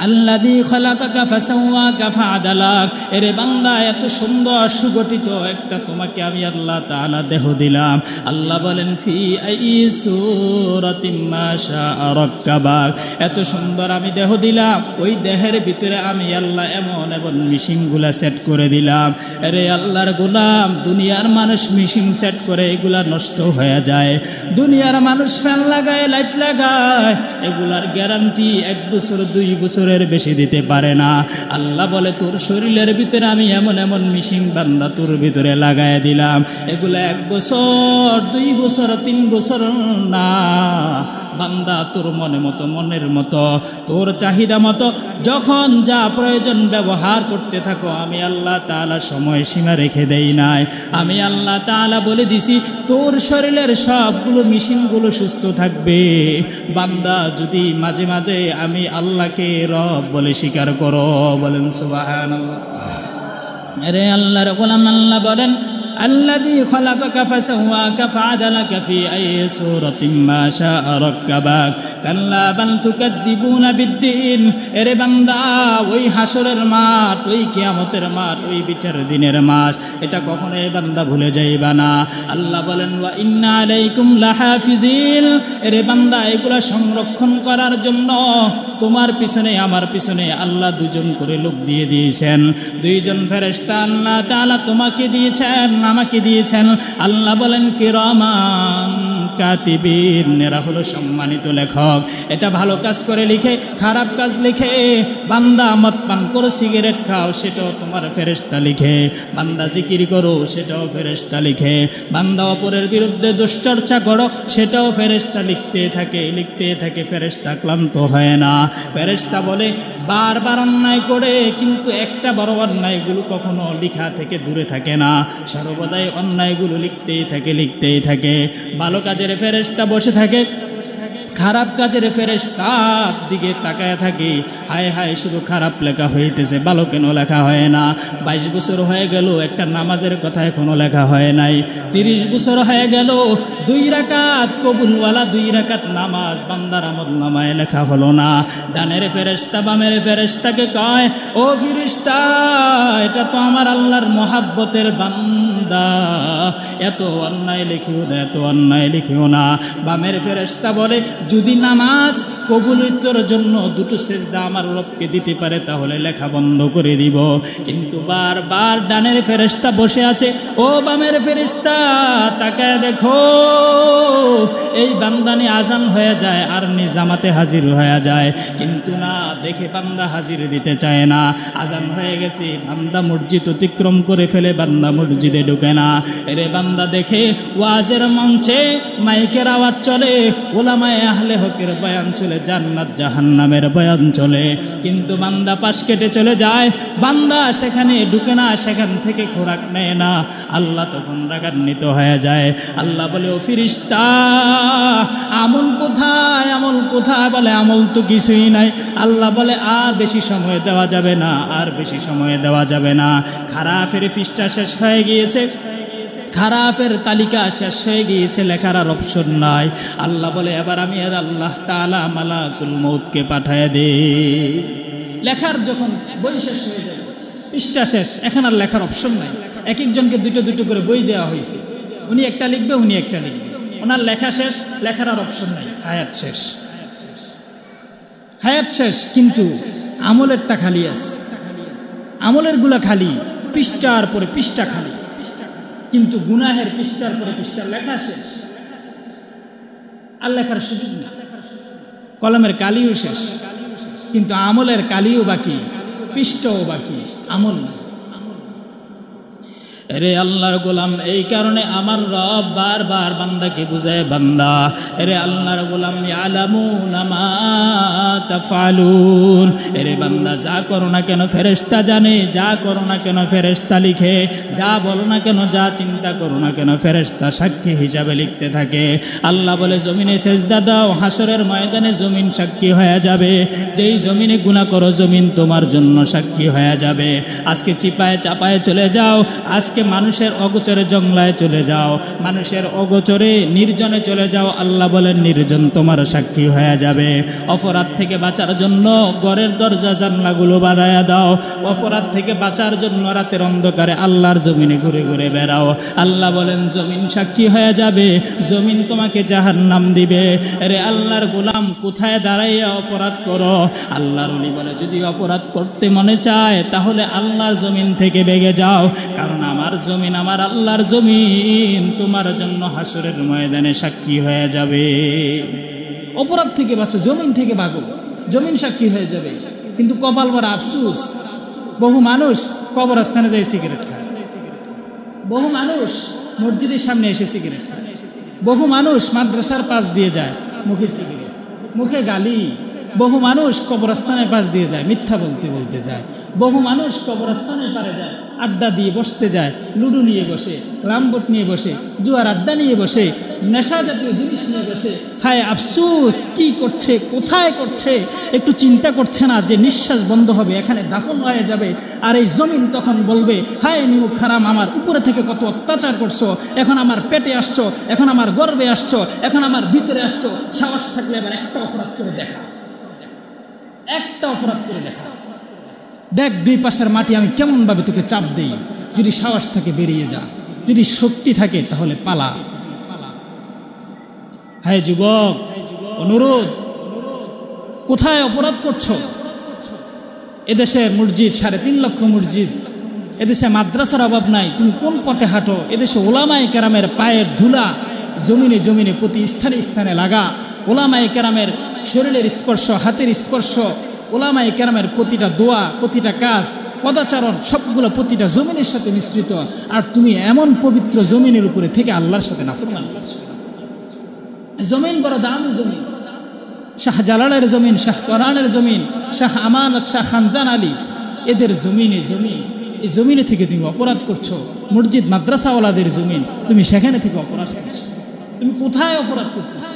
আল্লাযী খালাকাকা ফাসাওয়াকা ফাআদালাক। এরে বান্দা, এত সুন্দর সুগঠিত একটা তোমাকে আমি আল্লাহ তাআলা দেহ দিলাম। আল্লাহ বলেন ফি আই সূরাতিম মা শাআ রাক্কাবাক। এত সুন্দর আমি দেহ দিলাম, ওই দেহের ভিতরে আমি আল্লাহ এমন এমন মেশিনগুলা সেট করে দিলাম। এরে আল্লাহর গোলাম, দুনিয়ার মানুষ মেশিন সেট করে এগুলা নষ্ট হয়ে যায়। দুনিয়ার মানুষ ফ্যান লাগায়, লাইট লাগায়, এগুলার গ্যারান্টি 1 বছর 2 বছরের বেশি দিতে পারে না। আল্লাহ বলে তোর শরীরের ভিতরে আমি এমন এমন মেশিন বান্দা তোর ভিতরে লাগায় দিলাম, এগুলা 1 বছর 2 বছর 3 বছর না বান্দা, তোর মনের মতো তোর চাহিদা মতো যখন যা প্রয়োজন ব্যবহার করতে থাকো। আমি আল্লাহ তাআলা সময়সীমা রেখে দেই নাই। আমি আল্লাহ তাআলা বলে দিছি তোর শরীরের সবগুলো মেশিনগুলো সুস্থ থাকবে বান্দা যদি মাঝে মাঝে আমি আল্লাহকে রব বলে স্বীকার করো। বলেন সুবহানাল্লাহ। আরে আল্লাহর গোলাম, আল্লাহ বলেন الذي خلقك فسواك فعدلك في أي صورة ما شاء ركبك كلا بل تكذبون بالدين। এরে বান্দা, ওই হাসরের মাঠ, ওই কিয়ামতের মাঠ, ওই বিচার দিনের মাঠ, এটা কখনোই বান্দা ভুলে যাইবা না। আল্লাহ বলেন ওয়া ইন্না আলাইকুম লাহাফিজিন। এরে বান্দা, এগুলা সংরক্ষণ করার জন্য তোমার পিছনে আমার পিছনে আল্লাহ 2 জন করে লোক দিয়ে দিয়েছেন। 2 জন ফেরেশতা আল্লাহ তাআলা তোমাকে দিয়েছেন, আমাকে দিয়েছেন। আল্লাহ বলেন কিরামান কাতিবিন, এরা হলো সম্মানিত লেখক। এটা ভালো কাজ করে লিখে, খারাপ কাজ লিখে। বান্দা মদ পান করো, সিগারেট খাও, সেটাও তোমার ফেরেশতা লিখে। বান্দা জিকির করো, সেটাও ফেরেশতা লিখে। বান্দা অপরের বিরুদ্ধে দুশ্চর্চা করো, সেটাও ফেরেশতা লিখতে থাকে। ফেরেশতা ক্লান্ত হয় না। ফেরেশতা বলে বারবার অন্যায় করে, কিন্তু একটা বড় অন্যায়গুলো কখনো লেখা থেকে দূরে থাকে না, সর্বদাই অন্যায়গুলো লিখতেই থাকে। ভালো কাজের ফেরেশতা বসে থাকে, খারাপ কাজের ফেরেশতার দিকে তাকায় থাকে। হায় হায়, শুধু খারাপ লেখা হইতেছে, ভালো কেন লেখা হয় না? 22 বছর হয়ে গেল, একটা নামাজের কথা এখনো লেখা হয় নাই। 30 বছর হয়ে গেল, 2 রাকাত কবুলওয়ালা 2 রাকাত নামাজ বান্দার আমলনামায় লেখা হলো না। ডানের ফেরেশতা বামের ফেরেশতাকে কয়, ও ফেরেশতা, এটা তো আমার আল্লাহর মহাব্বতের বান্দা, এত অন্যায় লিখিও না। বামের ফেরেশতা বলে যদি নামাজ কবুলিয়তের জন্য 2টো সেজদা আমার রবকে দিতে পারে তাহলে লেখা বন্ধ করে দিব। কিন্তু বারবার ডানের ফেরেশতা বসে আছে, ও বামের ফেরেশতা তাকায় দেখো, এই বান্দানি আজান হয়ে যায় আর জামাতে হাজির হয়ে যায়, কিন্তু না, দেখে বান্দা হাজির দিতে চায় না। আজান হয়ে গেছে, বান্দা মসজিদ অতিক্রম করে ফেলে, বান্দা মসজিদে ঢুকে না। এরে বান্দা দেখে ওয়াজের মঞ্চে মাইকের আওয়াজ চলে, ওলামায়ে আহলে হকের বয়ান চলে, জান্নাত জাহান্নামের বয়ান চলে, কিন্তু বান্দা পাশ কেটে চলে যায়। বান্দা সেখানে ঢুকে না, সেখান থেকে খোরাক নেয় না। আল্লাহ তখন রাগান্বিত হয়ে যায়। আল্লাহ বলে, ও ফেরেশতা, আমল কোথায়? বলে আমল তো কিছুই নাই। আল্লাহ বলে আর বেশি সময় দেওয়া যাবে না, খারাপের পৃষ্ঠা শেষ হয়ে গিয়েছে, খারাপের তালিকা শেষ হয়ে গিয়েছে, লেখার আর অপশন নাই। আল্লাহ বলে এবার আমি আর আল্লাহ তাআলা মালাকুল মউতকে পাঠায় দে। লেখার যখন বই শেষ হয়ে যাবে, পৃষ্ঠা শেষ, এখন আর লেখার অপশন নাই। এক একজনকে 2টো করে বই দেওয়া হয়েছে, উনি একটা লিখবে, উনি একটা লিখবে। ওনার লেখা শেষ, লেখার আর অপশন নাই, হায়াত শেষ, কিন্তু আমলেরটা খালি আছে। আমলের গুলা খালি, পৃষ্ঠার পরে পৃষ্ঠা খালি, কিন্তু গুনাহের পৃষ্ঠার পরে পৃষ্ঠার লেখা শেষ, আর লেখার সুযোগ নেই। কলমের কালিও শেষ, কিন্তু আমলের কালিও বাকি, পৃষ্ঠাও বাকি, আমল না। রে আল্লাহর গোলাম, এই কারণে আমার রব বারবার বান্দাকে বুঝায়, বান্দা রে আল্লাহর গোলাম, ইয়ালামুনা মা তাফআলুন। রে বান্দা, যা করো না কেন ফেরেশতা জানে, যা করো না কেন ফেরেশতা লিখে, যা বলো না কেন, যা চিন্তা করো না কেন ফেরেশতা সাক্ষী হিসাবে লিখতে থাকে। আল্লাহ বলে জমিনে সেজদা দাও, হাসরের ময়দানে জমিন সাক্ষী হয়ে যাবে। যেই জমিনে গুনাহ করো, জমিন তোমার জন্য সাক্ষী হয়ে যাবে। আজকে চিপায় চাপায় চলে যাও, আজকে মানুষের অগোচরে জংলায় চলে যাও, মানুষের অগোচরে নির্জনে চলে যাও। আল্লাহ বলেন নির্জন তোমার সাক্ষী হয়ে যাবে। অপরাধ থেকে বাঁচার জন্য ঘরের দরজা জানলাগুলো বাড়ায়া দাও। অপরাধ থেকে বাঁচার জন্য রাতের অন্ধকারে আল্লাহর জমিনে ঘুরে ঘুরে বেড়াও। আল্লাহ বলেন জমিন সাক্ষী হয়ে যাবে, জমিন তোমাকে জাহান্নাম দিবে। রে আল্লাহর গোলাম, কোথায় দাঁড়াইয়া অপরাধ করো? আল্লাহর ওলি বলে যদি অপরাধ করতে মনে চায় তাহলে আল্লাহর জমিন থেকে বেগে যাও, কারণ আমার জমিন, আমার আল্লাহর জমিন তোমার জন্য হাসরের ময়দানে সাক্ষী হয়ে যাবে। অপরাধ থেকে বাঁচো, জমিন থেকে বাঁচো, জমিন সাক্ষী হয়ে যাবে। কিন্তু কপাল বড় আফসোস, বহু মানুষ কবরস্থানে যায় সিগারেট খায়, বহু মানুষ মসজিদের সামনে এসে সিগারেট খায়, বহু মানুষ মাদ্রাসার পাশ দিয়ে যায় মুখে সিগারেট, মুখে গালি। বহু মানুষ কবরস্থানের পাশ দিয়ে যায় মিথ্যা বলতে বলতে যায়। বহু মানুষ কবরস্থানের পারে যায়, আড্ডা দিয়ে বসতে যায়, লুডো নিয়ে বসে, লামবোট নিয়ে বসে, জুয়ার আড্ডা নিয়ে বসে, নেশা জাতীয় জিনিস নিয়ে বসে। হায় আফসোস, কি করছে, কোথায় করছে, একটু চিন্তা করছে না যে নিঃশ্বাস বন্ধ হবে, এখানে দাফন হয়ে যাবে। আর এই জমিন তখন বলবে হায় নিমুখ খারাম, আমার উপরে থেকে কত অত্যাচার করছো, এখন আমার পেটে আসছো, এখন আমার গর্বে আসছো, এখন আমার ভিতরে আসছো। সাহস থাকলে এবার একটা অপরাধ করে দেখা, একটা অপরাধ করে দেখা, দেখ দুই পাশের মাটি আমি কেমনভাবে তোকে চাপ দেই। যদি সাহস থাকে বেরিয়ে যা, যদি শক্তি থাকে তাহলে পালা। হায় যুবক, অনুরোধ, কোথায় অপরাধ করছো? এদেশের মসজিদ 3.5 লক্ষ মসজিদ, এদেশে মাদ্রাসার অভাব নাই, তুমি কোন পথে হাঁটো? এদেশে ওলামায়ে কেরামের পায়ের ধুলা জমিনে জমিনে প্রতি স্থানে স্থানে লাগা, ওলামায়ে কেরামের শরীরের স্পর্শ, হাতের স্পর্শ, ওলামায়ে কেরামের প্রতিটা দোয়া, প্রতিটা কাজ, পদাচারণ সবগুলো প্রতিটা জমিনের সাথে মিশ্রিত। আর তুমি এমন পবিত্র জমিনের উপরে থেকে আল্লাহর সাথে নাফরমান। জমিন বড় দামি জমিন, শাহ জালালের জমিন, শাহ পরানের জমিন, শাহ আমানত, শাহ খানজান আলী, এদের জমিনে জমিন, এই জমিনে থেকে তুমি অপরাধ করছো। মসজিদ মাদ্রাসাওয়ালাদের জমিন, তুমি সেখানে থেকে অপরাধ করছো। তুমি কোথায় অপরাধ করতেছো?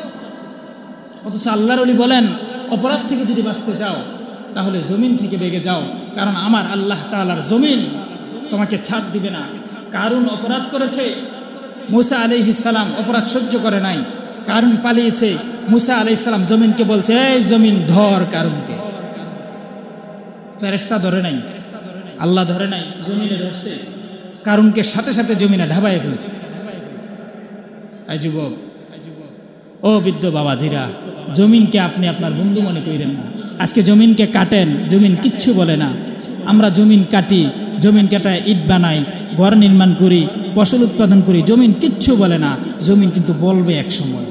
অথচ আল্লাহর ওলি বলেন অপরাধ থেকে যদি বাঁচতে যাও তাহলে জমিন থেকে বেগে যাও, কারণ আমার আল্লাহ তাআলার জমিন তোমাকে ছাড় দিবে না। কারুন অপরাধ করেছে, মূসা আলাইহিস সালাম অপরাধ সহ্য করে নাই, কারুন পালিয়েছে। মূসা আলাইহিস সালাম জমিনকে বলছে এই জমিন ধর কারুনকে। ফেরেশতা ধরে নাই, আল্লাহ ধরে নাই, জমিনে ধরছে, কারুনকে সাথে সাথে জমিনে ঢাবায় ফেলছে। এই যুবক, ও বৃদ্ধ বাবাজিরা, জমিনকে আপনি আপনার বন্ধু মনে করেন না। আজকে জমিনকে কাটেন, জমিন কিচ্ছু বলে না। আমরা জমিন কাটি, জমিন কাটায় ইট বানাই, ঘর নির্মাণ করি, ফসল উৎপাদন করি, জমিন কিচ্ছু বলে না। জমিন কিন্তু বলবে এক সময়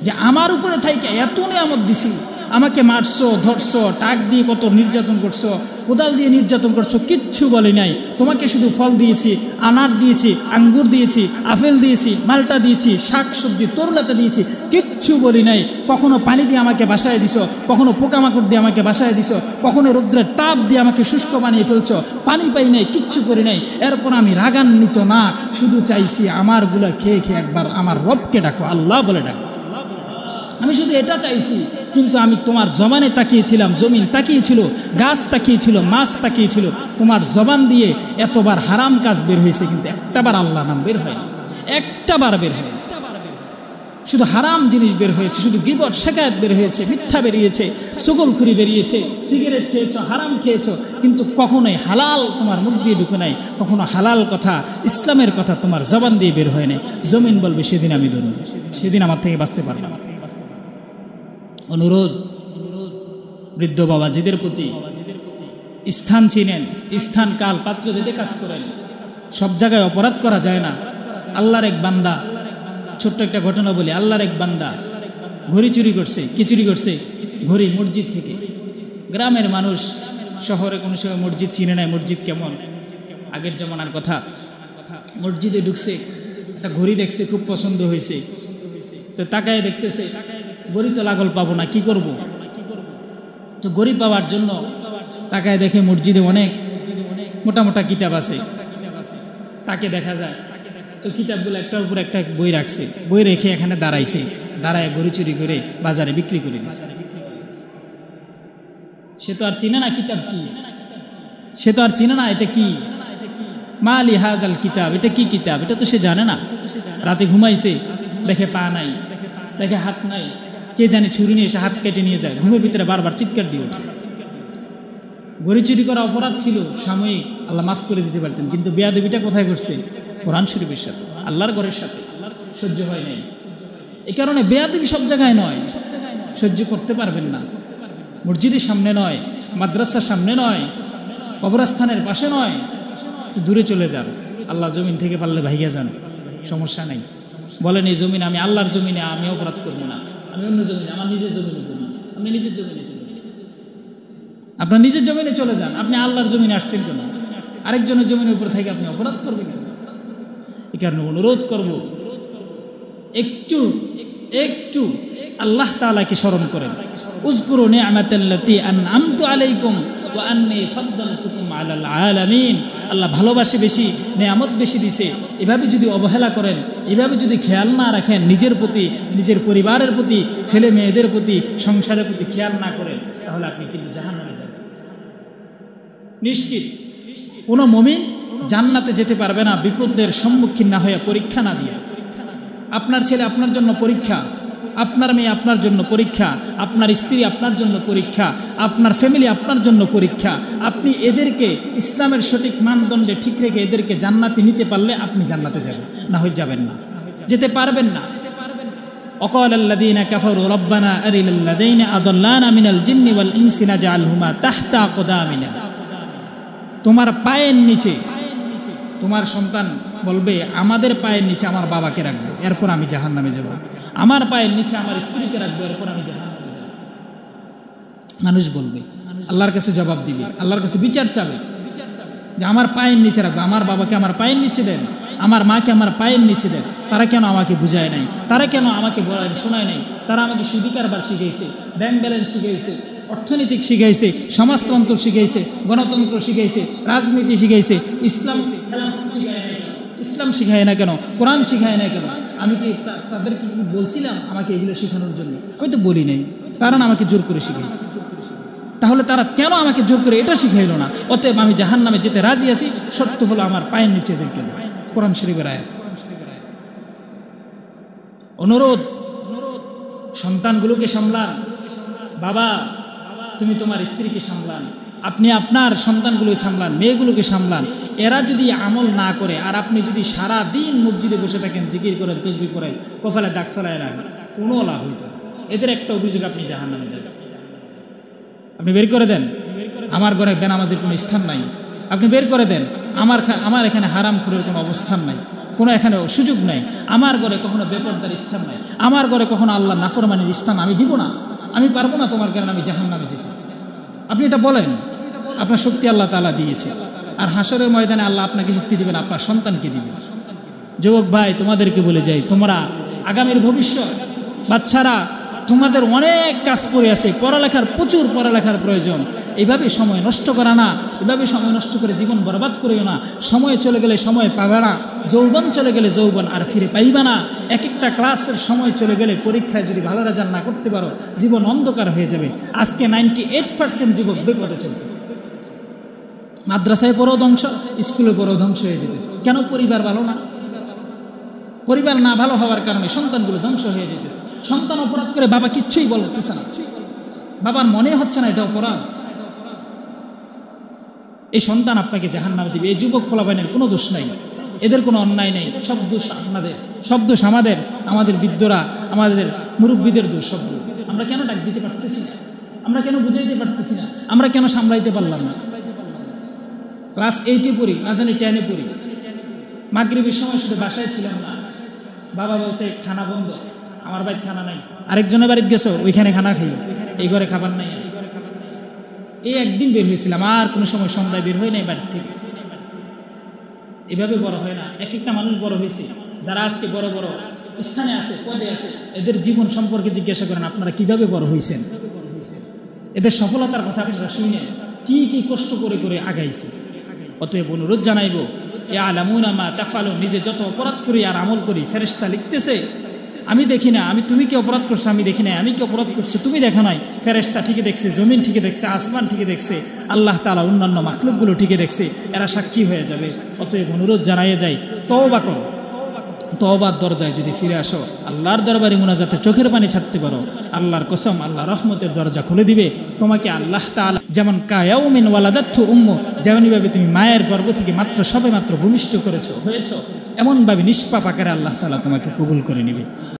যে আমার উপরে থাইকে এত নিয়ামত দিছি, আমাকে মারছো, ধরছো, টাক দিয়ে কত নির্যাতন করছো, কোদাল দিয়ে নির্যাতন করছো, কিচ্ছু বলে নাই। তোমাকে শুধু ফল দিয়েছি, আনার দিয়েছি, আঙ্গুর দিয়েছি, আপেল দিয়েছি, মালটা দিয়েছি, শাক সবজি তরুলতা দিয়েছি, কিচ্ছু বলি নাই। কখনো পানি দিয়ে আমাকে বাসায় দিছো, কখনো পোকামাকড় দিয়ে আমাকে বাসায় দিছো, কখনো রৌদ্রের তাপ দিয়ে আমাকে শুষ্ক বানিয়ে ফেলছো, পানি পাই নাই, কিচ্ছু করি নাই। এরপর আমি রাগান্বিত না, শুধু চাইছি আমারগুলা খেয়ে খেয়ে একবার আমার রবকে ডাকো, আল্লাহ বলে ডাকো। আমি শুধু এটা চাইছি, কিন্তু আমি তোমার জবানে তাকিয়েছিলাম, জমিন তাকিয়েছিল, গাছ তাকিয়েছিল, মাছ তাকিয়েছিল। তোমার জবান দিয়ে এতবার হারাম কাজ বের হয়েছে, কিন্তু একটাবার আল্লাহ নাম বের হয়নি, একটাবার বের হয়। শুধু হারাম জিনিস বের হয়েছে, শুধু গীবত শিকায়েত বের হয়েছে, মিথ্যা বেরিয়েছে, চগলখুরি বেরিয়েছে, সিগারেট খেয়েছো, হারাম খেয়েছো, কিন্তু কখনোই হালাল তোমার মুখ দিয়ে ঢুকে নাই। কখনো হালাল কথা, ইসলামের কথা তোমার জবান দিয়ে বের হয় নাই। জমিন বলবে সেদিন আমি ধরব, সেদিন আমার থেকে বাঁচতে পারবে না। অনুরোধ, বৃদ্ধ বাবাজিদের প্রতি স্থান চিনেন, স্থান কাল পাত্র দিতে কাজ করেন। সব জায়গায় অপরাধ করা যায় না। আল্লাহর এক বান্দা, ছোট্ট একটা ঘটনা বলি, আল্লাহর এক বান্দা ঘড়ি চুরি করছে। কি চুরি করছে? ঘড়ি, মসজিদ থেকে। গ্রামের মানুষ, শহরে কোনো সময় মসজিদ চিনে নেয়, মসজিদ কেমন, আগের জমানার কথা। মসজিদে ঢুকছে, একটা ঘড়ি দেখছে, খুব পছন্দ হয়েছে, তো তাকায় দেখতেছে ঘড়ি তো লাগল পাবো না, কি করব? তো ঘড়ি পাওয়ার জন্য তাকায় দেখে মসজিদে অনেক মোটা মোটা কিতাব আছে, তাকে দেখা যায়। তো কিতাবগুলো একটার উপর একটা বই রাখছে, বই রেখে এখানে দাঁড়াইছে, দাঁড়ায় ঘড়ি চুরি করে বাজারে বিক্রি করে দিচ্ছে। সে তো আর চিনে না কিতাব কি, সে তো আর চিনে না এটা কি। মা আলি হাদাল কিতাব, এটা কি কিতাব? এটা তো সে জানে না। রাতে ঘুমাইছে, দেখে পা নাই, দেখে হাত নাই, কে জানে ছুরি নিয়ে এসে হাত কেটে নিয়ে যায়, ঘুমের ভিতরে বারবার চিৎকার দিয়ে ওঠে। ঘড়ি চুরি করা অপরাধ ছিল সাময়িক, আল্লাহ মাফ করে দিতে পারতেন, কিন্তু বেয়াদবিটা কোথায় করছে? কোরআন শরীফের সাথে, আল্লাহর ঘরের সাথে। সহ্য হয় নাই, এই কারণে বেয়াদবি সব জায়গায় নয়, সহ্য করতে পারবেন না। মসজিদের সামনে নয়, মাদ্রাসার সামনে নয়, কবরস্থানের পাশে নয়, দূরে চলে যান। আল্লাহ জমিন থেকে পারলে ভাইয়া যান, সমস্যা নেই। বলেন এই জমিন আমি আল্লাহর জমিনে আমি অপরাধ করবো না, আমি অন্য জমিনে, আমার নিজের জমিনে করি। আপনি নিজের জমিনে চলে যান, আপনার নিজের জমিনে চলে যান। আপনি আল্লাহর জমিনে আসছেন কেন? আরেকজনের জমিনের উপর থেকে আপনি অপরাধ করবেন কেন? এই কারণে অনুরোধ করব, একটু একটু আল্লাহ তাআলাকে স্মরণ করেন। উযকুরু নি'মাতাল্লাতী আন'আমতু আলাইকুম ওয়া আন্নী ফাদ্দালতুকুম আলাল আলামিন। আল্লাহ ভালোবাসে বেশি, নেয়ামত বেশি দিছে, এভাবে যদি অবহেলা করেন, এভাবে যদি খেয়াল না রাখেন, নিজের প্রতি, নিজের পরিবারের প্রতি, ছেলে মেয়েদের প্রতি, সংসারের প্রতি খেয়াল না করেন, তাহলে আপনি কিন্তু জাহান্নামে যাবেন নিশ্চিত। কোনো মুমিন জান্নাতে যেতে পারবে না বিপদের সম্মুখীন না হয়ে, পরীক্ষা না দিয়ে। আপনার ছেলে আপনার জন্য পরীক্ষা, আপনার মেয়ে আপনার জন্য পরীক্ষা, আপনার স্ত্রী আপনার জন্য পরীক্ষা, আপনার ফ্যামিলি আপনার জন্য পরীক্ষা। আপনি এদেরকে ইসলামের সঠিক মানদণ্ডে ঠিক রেখে এদেরকে জান্নাতে নিতে পারলে আপনি জান্নাতে যাবেন, না হয়ে যাবেন না, যেতে পারবেন না। وقال الذين كفروا ربنا أرنا الذين أضلانا من الجن والإنس نجعلهما تحت أقدامنا। তোমার পায়ের নিচে তোমার সন্তান বলবে আমাদের পায়ের নিচে আমার বাবাকে রাখবো, এরপর আমি জাহান্নামে যাব। আমার পায়ের নিচে আমার স্ত্রীকে রাখবো, এরপর আমি জাহান্নামে যাব। মানুষ বলবে, আল্লাহর কাছে জবাব দিবে, আল্লাহর কাছে বিচার চাবে যে আমার পায়ের নিচে রাখবো, আমার বাবাকে আমার পায়ের নিচে দেন, আমার মাকে আমার পায়ের নিচে দেন। তারা কেন আমাকে বুঝায় নাই? তারা কেন আমাকে শোনায় নাই? তারা আমাকে সুদি কারবার শিখাইছে, ব্যাংক ব্যালেন্স শিখাইছে, অর্থনীতিক শিখাইছে, সমাজতন্ত্র শিখাইছে, গণতন্ত্র শিখাইছে, রাজনীতি শিখাইছে, ইসলাম শিখায় না কেন? কোরআন শিখায় না কেন? আমি কি তাদেরকে বলছিলাম আমাকে এগুলো শেখানোর জন্য? আমি তো বলি নাই, তারা আমাকে জোর করে শিখাইছে। তাহলে তারা কেন আমাকে জোর করে এটা শিখাইল না? অতএব আমি জাহান্নামে যেতে রাজি আছি, সত্য হলো আমার পায়ের নিচে এদেরকে দেয়। কোরআন শরীফের আয়াত। অনুরোধ, সন্তানগুলোকে সামলান। বাবা তুমি তোমার স্ত্রীকে সামলান, আপনি আপনার সন্তানগুলো সামলান, মেয়েগুলোকে সামলান। এরা যদি আমল না করে আর আপনি যদি সারা দিন মসজিদে বসে থাকেন, জিকির করেন, তাসবিহ পড়েন, কপালে দাগ ফেলায় রাখেন, কোনো লাভ হইতো না। এদের একটা অভিযোগ, আপনি জাহান্নামে যাবেন। আপনি বের করে দেন, আমার ঘরে বেনামাজির কোনো স্থান নাই। আপনি বের করে দেন, আমার এখানে হারাম খুরের কোনো অবস্থান নাই, কোনো এখানে সুযোগ নাই। আমার ঘরে কখনো বেপরদার স্থান নাই, আমার ঘরে কখনো আল্লাহ নাফরমানির স্থান আমি দিব না। আমি পারবো না তোমার কারণে আমি জাহান্নামে যেতে। আপনি এটা বলেন, আপনার শক্তি আল্লাহ তাআলা দিয়েছে। আর হাসরের ময়দানে আল্লাহ আপনাকে শক্তি দিবেন, আপনার সন্তানকে দিবেন। যুবক ভাই তোমাদেরকে বলে যাই, তোমরা আগামীর ভবিষ্যৎ, বাচ্চারা তোমাদের অনেক কাজ পড়ে আছে, পড়ালেখার প্রচুর পড়ালেখার প্রয়োজন। এইভাবে সময় নষ্ট করা না, এভাবে সময় নষ্ট করে জীবন বরবাদ করিও না। সময় চলে গেলে সময় পাবে না, যৌবন চলে গেলে যৌবন আর ফিরে পাইবা না। এক একটা ক্লাসের সময় চলে গেলে পরীক্ষায় যদি ভালো রেজাল্ট না করতে পারো, জীবন অন্ধকার হয়ে যাবে। আজকে 98% যুবক বিপদে চলতেছে। মাদ্রাসায় পড়েও ধ্বংস, স্কুলে পড়েও ধ্বংস হয়ে যেতেছে। কেন? পরিবার ভালো না। পরিবার না ভালো হওয়ার কারণে সন্তানগুলো ধ্বংস হয়ে যেতেছে। সন্তান অপরাধ করে বাবা কিচ্ছুই বলতেছে না, বাবার মনে হচ্ছে না এটা অপরাধ। এই সন্তান আপনাকে জাহান্নামে দিবে। এই যুবক পোলাপাইনের কোনো দোষ নাই, এদের কোনো অন্যায় নেই, সব দোষ আপনাদের, সব দোষ আমাদের বৃদ্ধরা, আমাদের মুরব্বীদের দোষ। সব আমরা কেন ডাক দিতে পারতেছি না? আমরা কেন বুঝাইতে পারতেছি না? আমরা কেন সামলাইতে পারলাম না? ক্লাস 8-এ পড়ি, না জানি 10-এ পড়ি, মাগরিবের সময় শুধু বাসায় ছিলাম না, বাবা বলছে খানা বন্ধ, আমার বাড়িতে খানা নাই। আরেকজনের বাড়িতে গেছো, ওইখানে খানা খাই, এই ঘরে খাবার নাই। এই একদিন বের হয়েছিলাম, আর কোনো সময় সন্ধ্যায় বের হয় নাই বাড়ি থেকে। এভাবে বড় হয় না। এক একটা মানুষ বড় হয়েছে, যারা আজকে বড় বড় স্থানে আছে, পদে আছে, এদের জীবন সম্পর্কে জিজ্ঞাসা করেন আপনারা কিভাবে বড় হয়েছেন। এদের সফলতার কথা আপনারা শুনেন, কি কি কষ্ট করে করে আগাইছে। অতএব অনুরোধ জানাইব, ইয়ালামুনা মা তাফআলুন, নিজে যত অপরাধ করি আর আমল করি ফেরেশতা লিখতেছে, আমি দেখি না, তুমি কি অপরাধ করছো আমি দেখি না, আমি কি অপরাধ করছি তুমি দেখো নাই। ফেরেশতা ঠিকই দেখছে, জমিন ঠিকই দেখছে, আসমান ঠিকই দেখছে, আল্লাহ তাআলা অন্যান্য মাখলুকগুলো ঠিকই দেখছে, এরা সাক্ষী হয়ে যাবে। অতএব অনুরোধ জানাইয়ে যাই, তওবা করো, তওবার দরজায় যদি ফিরে আসো, আল্লাহর দরবারে মুনাজাতে চোখের পানি ছাড়তে পারো, আল্লাহর কসম আল্লাহ রহমতের দরজা খুলে দিবে তোমাকে। আল্লাহ তাআলা যেমন কায়াউমিন ওয়ালাদাতহু উম্মু, যেমনভাবে তুমি মায়ের গর্ভ থেকে সবে মাত্র ভূমিষ্ঠ হয়েছো, এমনভাবে নিষ্পাপ আকারে আল্লাহ তাআলা তোমাকে কবুল করে নেবে।